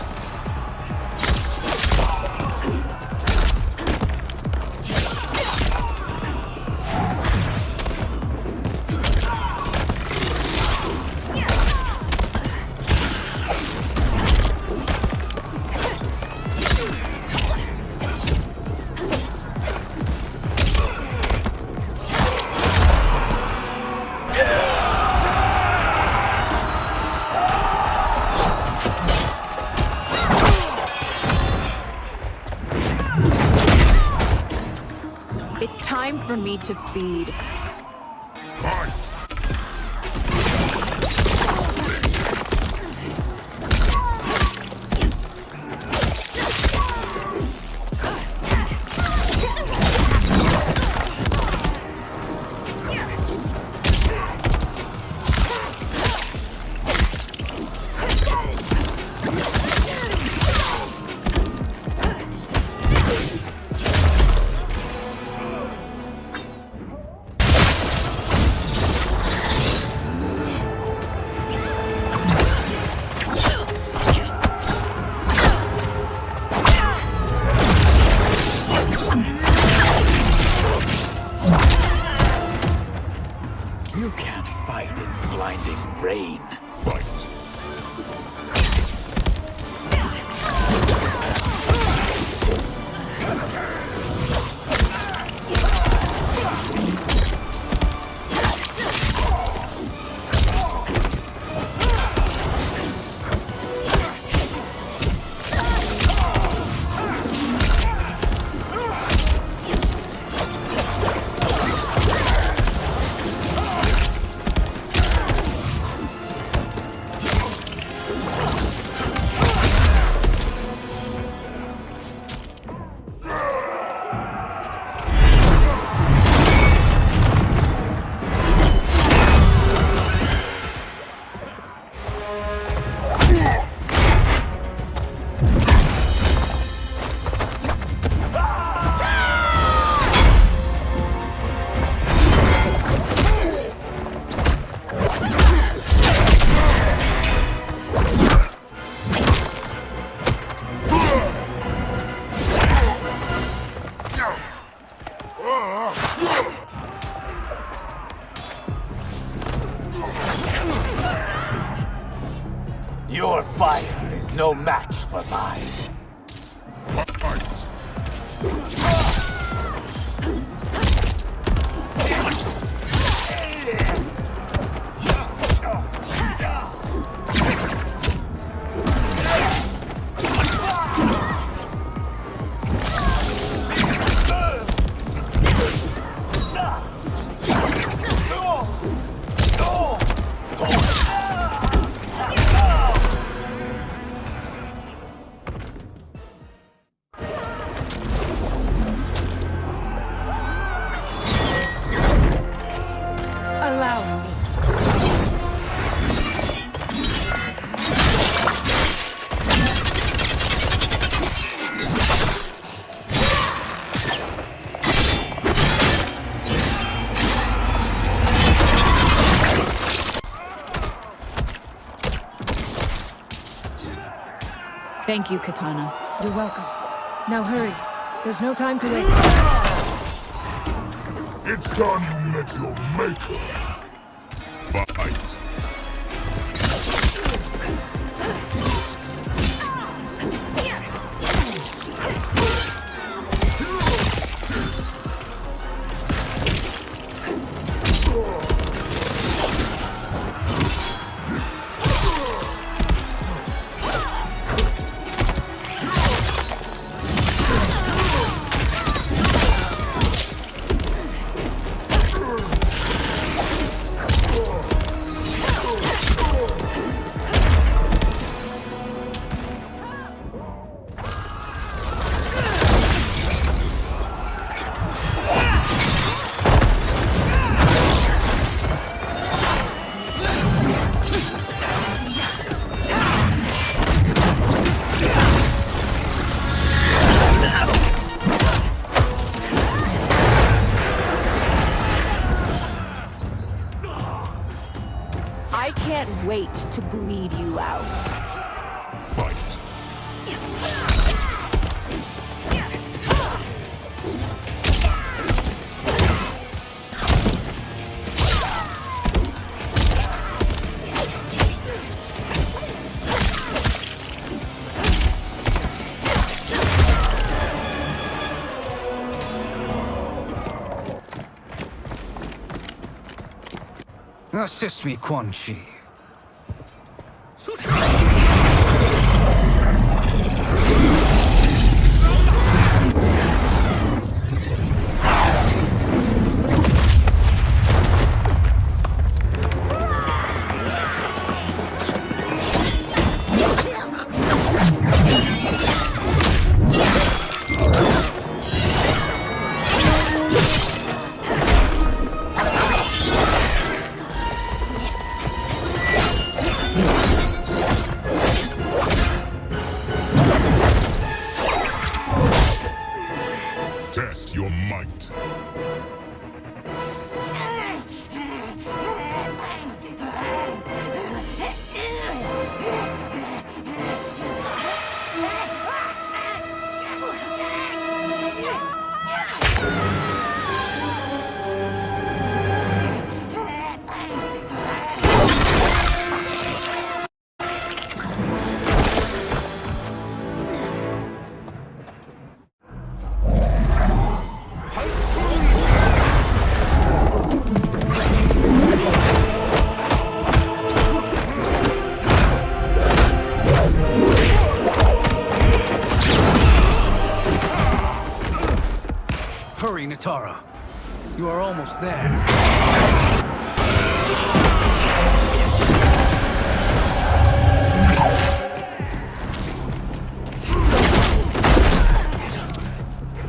It's time for me to feed.
You can't fight in blinding rain. Fight.
Your fire is no match for mine.
Fight!
Allow me.
Thank you, Katana.
You're welcome. Now hurry. There's no time to wait.
It's time you met your maker. Fight!
I can't wait to bleed you out.
Fight!
Assist me, Quan Chi.
Test your might.
Hurry, Natara. You are almost there.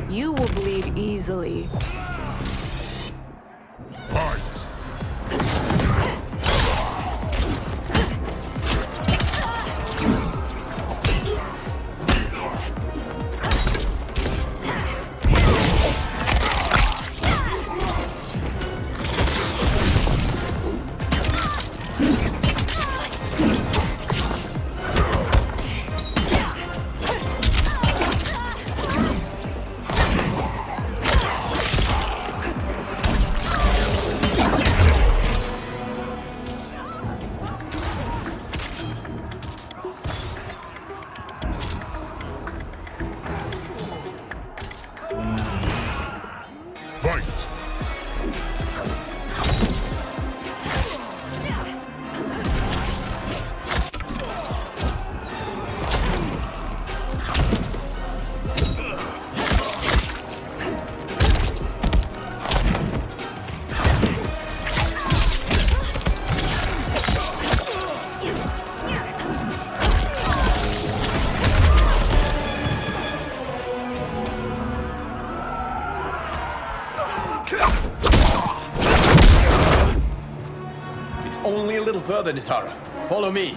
You will bleed easily.
Fight!
further, Nitara. Follow me.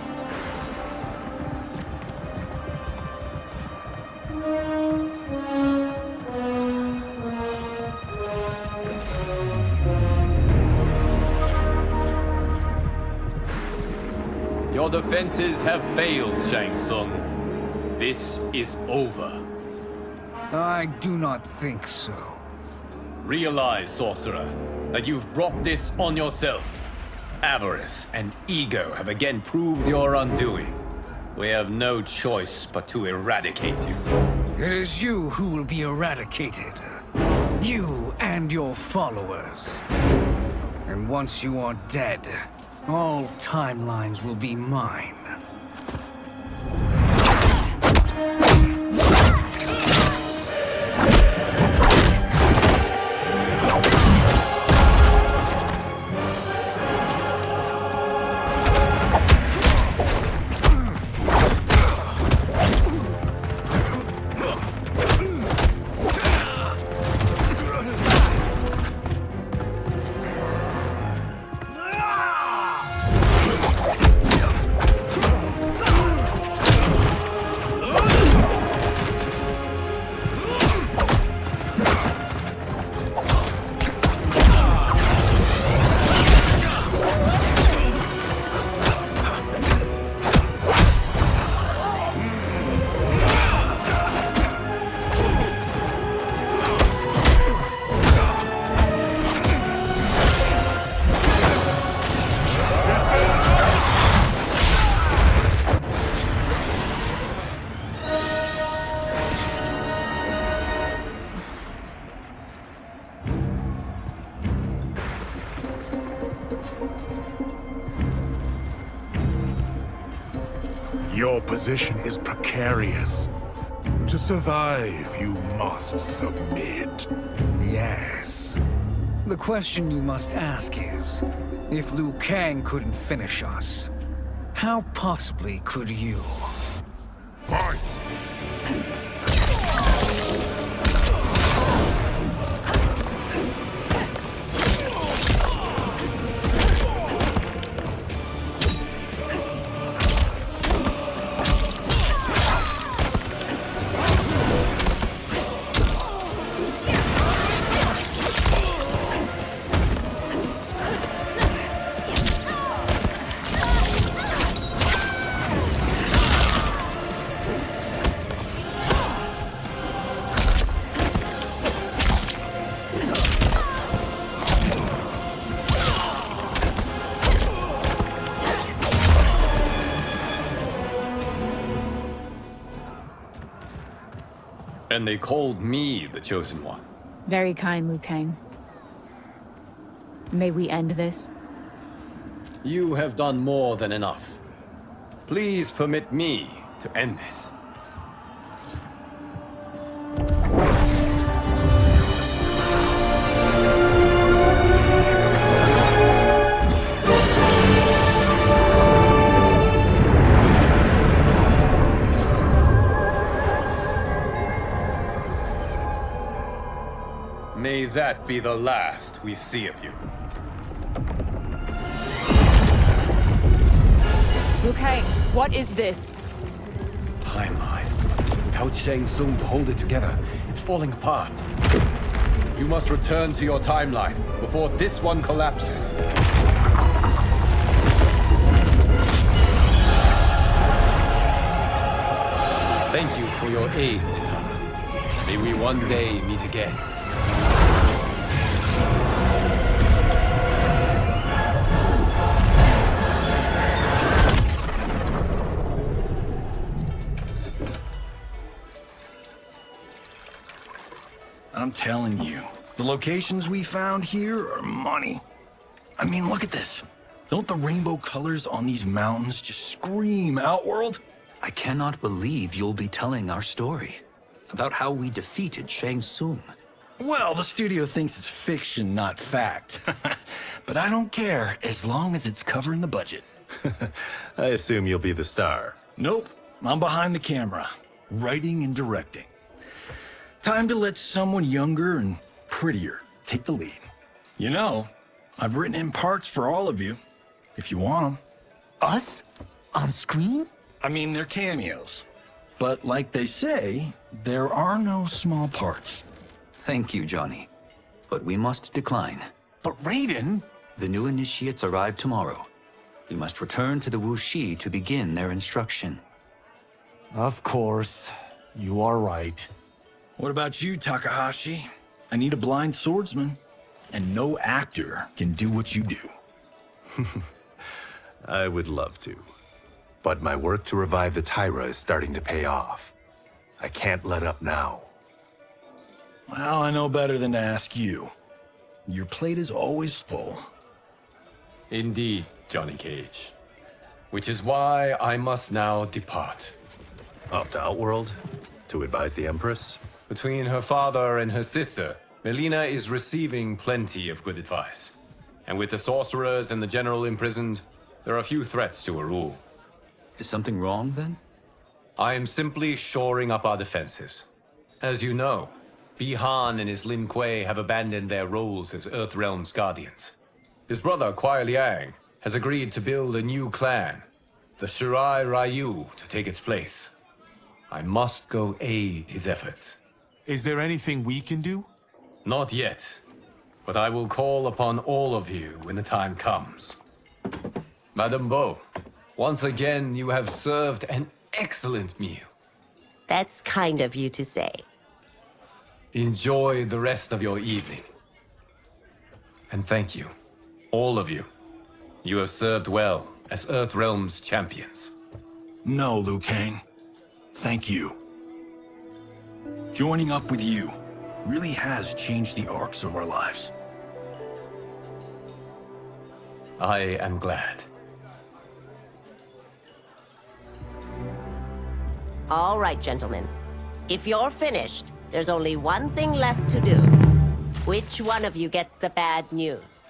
Your defenses have failed, Shang Tsung. This is over.
I do not think so.
Realize, sorcerer, that you've brought this on yourself. Avarice and ego have again proved your undoing. We have no choice but to eradicate you.
It is you who will be eradicated. You and your followers. And once you are dead, all timelines will be mine.
Your position is precarious. To survive, you must submit.
Yes. The question you must ask is, if Liu Kang couldn't finish us, how possibly could you?
Fight!
And they called me the Chosen One.
Very kind, Liu Kang. May we end this?
You have done more than enough. Please permit me to end this. May that be the last we see of you.
Liu Kang, what is this?
Timeline. Without Shang Tsung to hold it together, it's falling apart. You must return to your timeline before this one collapses. Thank you for your aid, Nitara. May we one day meet again.
I'm telling you, the locations we found here are money. I mean, look at this. Don't the rainbow colors on these mountains just scream Outworld?
I cannot believe you'll be telling our story about how we defeated Shang Tsung.
Well, the studio thinks it's fiction, not fact. But I don't care, as long as it's covering the budget.
I assume you'll be the star.
Nope, I'm behind the camera, writing and directing. Time to let someone younger and prettier take the lead. You know, I've written in parts for all of you, if you want them.
Us? On screen?
I mean, they're cameos. But like they say, there are no small parts.
Thank you, Johnny. But we must decline.
But Raiden...
The new initiates arrive tomorrow. We must return to the Wuxi to begin their instruction.
Of course. You are right.
What about you, Takahashi? I need a blind swordsman. And no actor can do what you do.
I would love to. But my work to revive the Tyra is starting to pay off. I can't let up now.
Well, I know better than to ask you. Your plate is always full.
Indeed, Johnny Cage. Which is why I must now depart.
Off to Outworld? To advise the Empress?
Between her father and her sister, Melina is receiving plenty of good advice. And with the sorcerers and the general imprisoned, there are few threats to her rule.
Is something wrong, then?
I am simply shoring up our defenses. As you know, Bi-Han and his Lin Kuei have abandoned their roles as Earthrealm's guardians. His brother, Kuai Liang, has agreed to build a new clan, the Shirai Ryu, to take its place. I must go aid his efforts.
Is there anything we can do?
Not yet, but I will call upon all of you when the time comes. Madame Bo, once again you have served an excellent meal.
That's kind of you to say.
Enjoy the rest of your evening. And thank you, all of you. You have served well as Earthrealm's champions.
No, Liu Kang. Thank you. Joining up with you really has changed the arcs of our lives.
I am glad.
All right, gentlemen. If you're finished, there's only one thing left to do. Which one of you gets the bad news?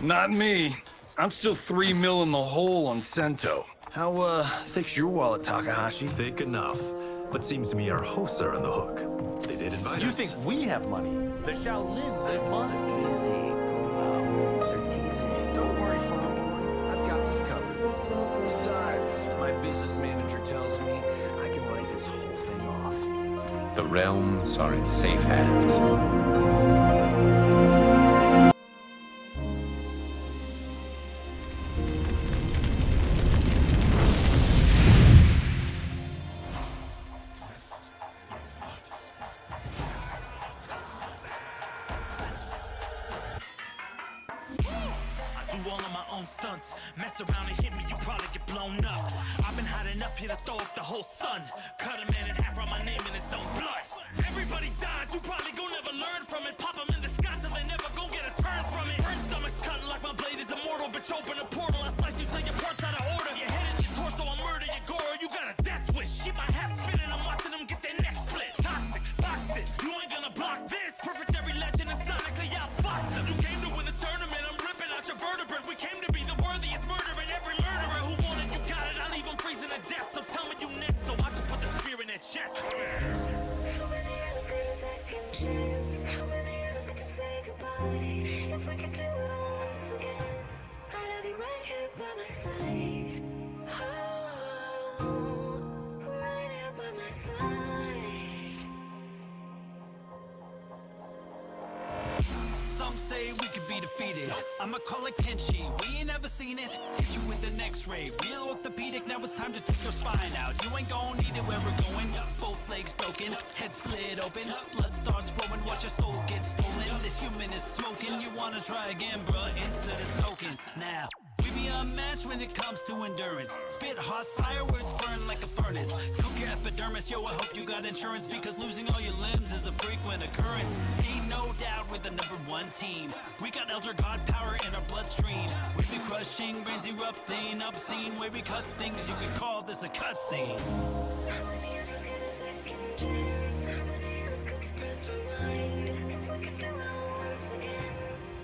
Not me. I'm still 3 mil in the hole on Sento. How, thick's your wallet, Takahashi?
Thick enough. But seems to me our hosts are on the hook. They did invite us.
You think we have money? The Shaolin live modestly.
Don't worry, Father. I've got this covered. Besides, my business manager tells me I can write this whole thing off.
The realms are in safe hands.
Stunts. Mess around and hit me, you probably get blown up. I've been hot enough here to throw up the whole sun. Cut a man in half, write my name in his own blood. Everybody dies, you probably gon' never learn from it. Pop them in the sky till they never gon' get a turn from it. Burn stomachs cut like my blade is immortal. Bitch, open a portal, I slice you till your parts out of order. Your head in your torso, I murder your gore. You got a death wish. Keep my hat spinning, I'm watching them get their neck split. Toxic, boxed it, you ain't gonna block this. Perfect every legend and sonically outfoxed them. You came to win the tournament, I'm ripping out your vertebrae. We came to be the worthiest murderer, and every murderer who wanted you got it. I'll leave them freezing to death. So tell me you next, so I can put the spear in their chest.
How many of us need a second chance? How many of us need to say goodbye? If we could do it all once again, I'd have you right here by my side. Oh, right here by my side.
Some say we could be defeated. I'ma call it Kenshi. We ain't never seen it. Hit you with an X-ray. Real orthopedic. Now it's time to take your spine out. You ain't gon' need it where we're going. Both legs broken, head split open. Blood starts flowing. Watch your soul get stolen. This human is smoking. You wanna try again, bruh? Instead of token. Now we be unmatched when it comes to endurance. Spit hot fire, words burn like a furnace. Cook your epidermis, yo, I hope you got insurance, because losing all your limbs is a frequent occurrence. Ain't no doubt we're the #1 team. We got Elder God power in our bloodstream. We be crushing, brains erupting, obscene. Way we cut things, you could call this a cutscene.
How many of us get a second chance? How many of us could press rewind? If we could do it all once again,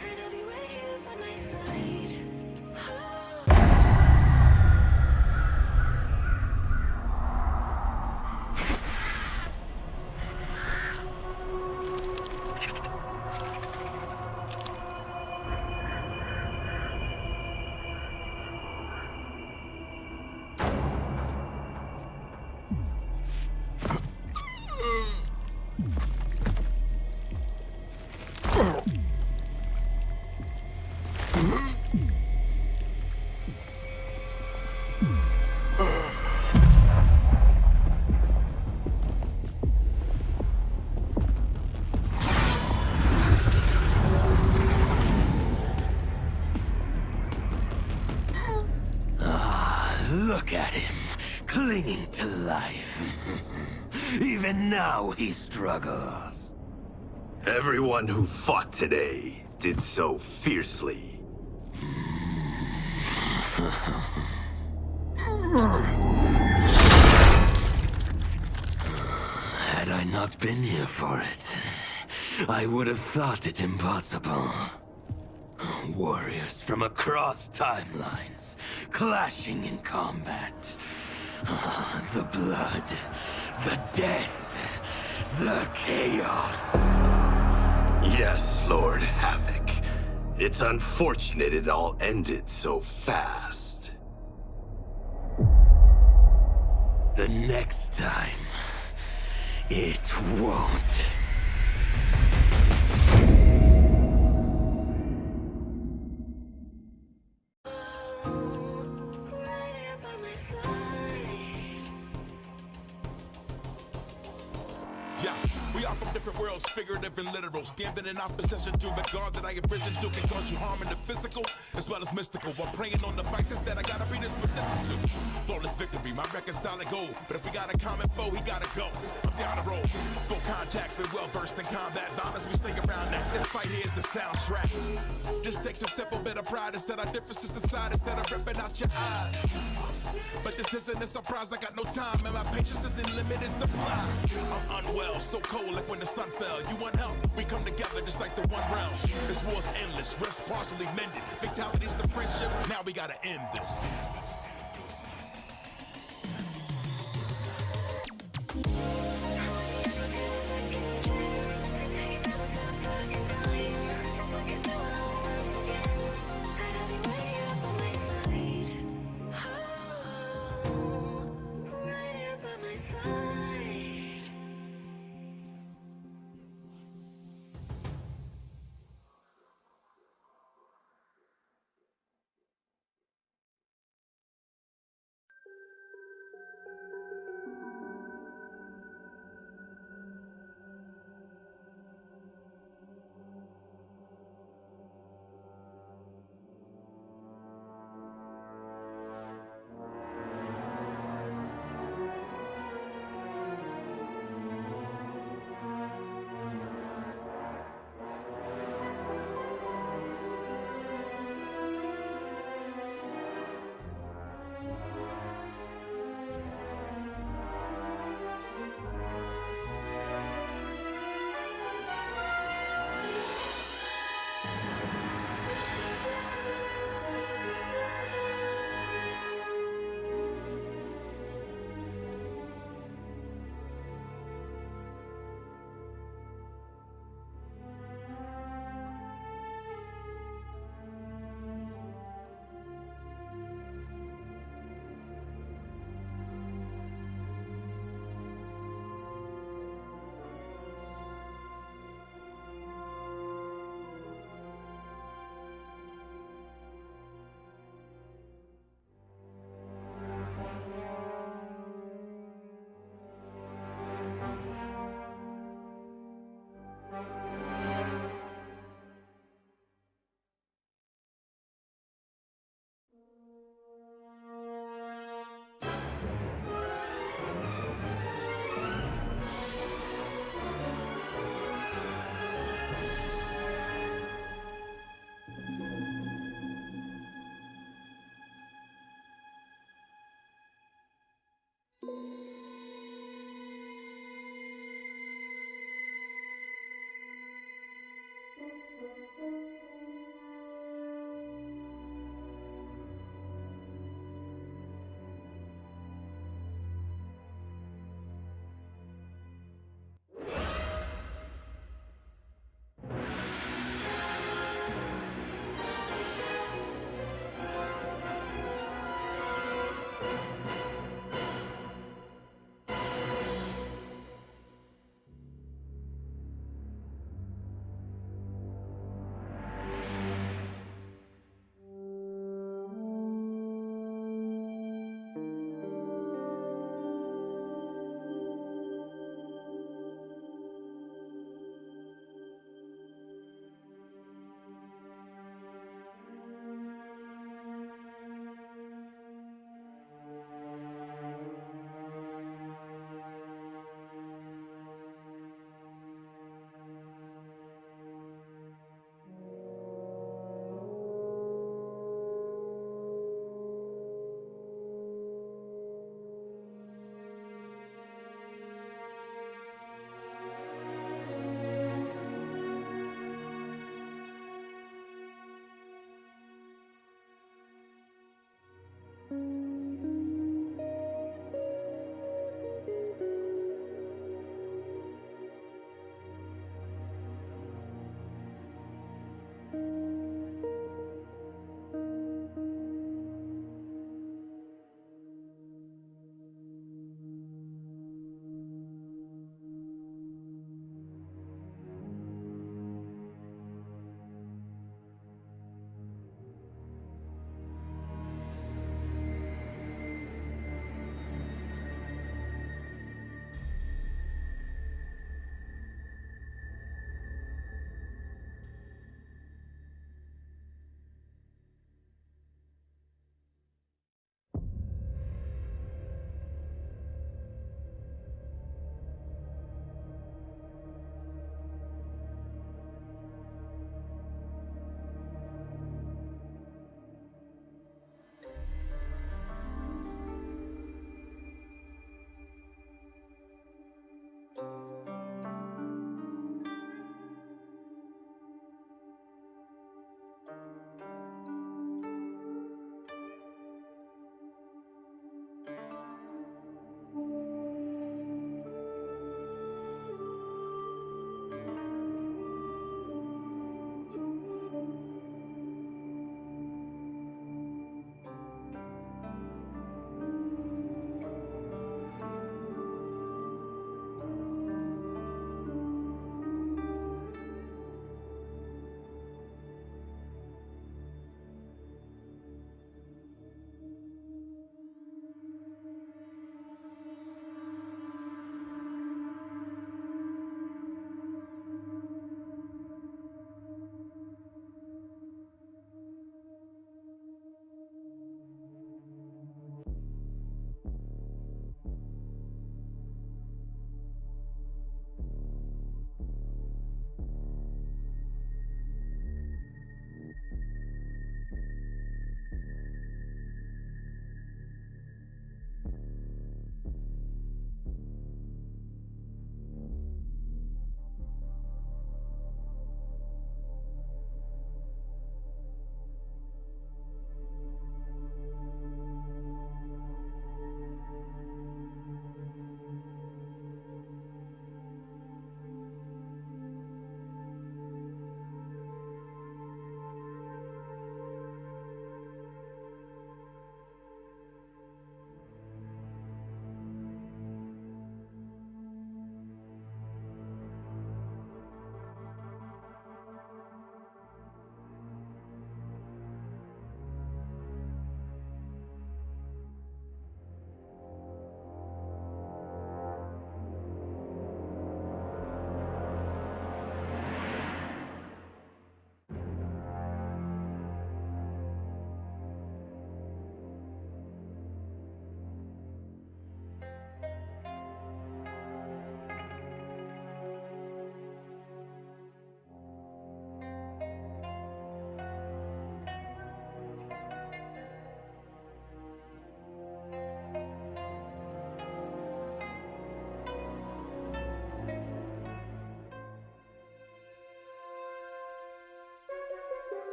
I'd have you right here by my side.
Look at him, clinging to life. Even now he struggles.
Everyone who fought today did so fiercely.
Had I not been here for it, I would have thought it impossible. Warriors from across timelines, clashing in combat. The blood, the death, the chaos.
Yes, Lord Havoc. It's unfortunate it all ended so fast.
The next time, it won't.
Yeah, we are from different worlds, figurative and literal. Standing in opposition to the God that I have risen to can cause you harm in the physical as well as mystical. While praying on the vices that I gotta be this position to. Flawless victory, my record's solid gold. But if we got a common foe, he gotta go. I'm down the road, full contact, been well versed in combat. Violence, we stay around that. This fight here is the soundtrack. This takes a simple bit of pride instead of differences aside, instead of ripping out your eyes. But this isn't a surprise, I got no time, and my patience is in limited supply. I'm unwell, so cold like when the sun fell. You want help? We come together just like the one realm. This war's endless, rest partially mended. Fatalities to friendships, now we gotta end this.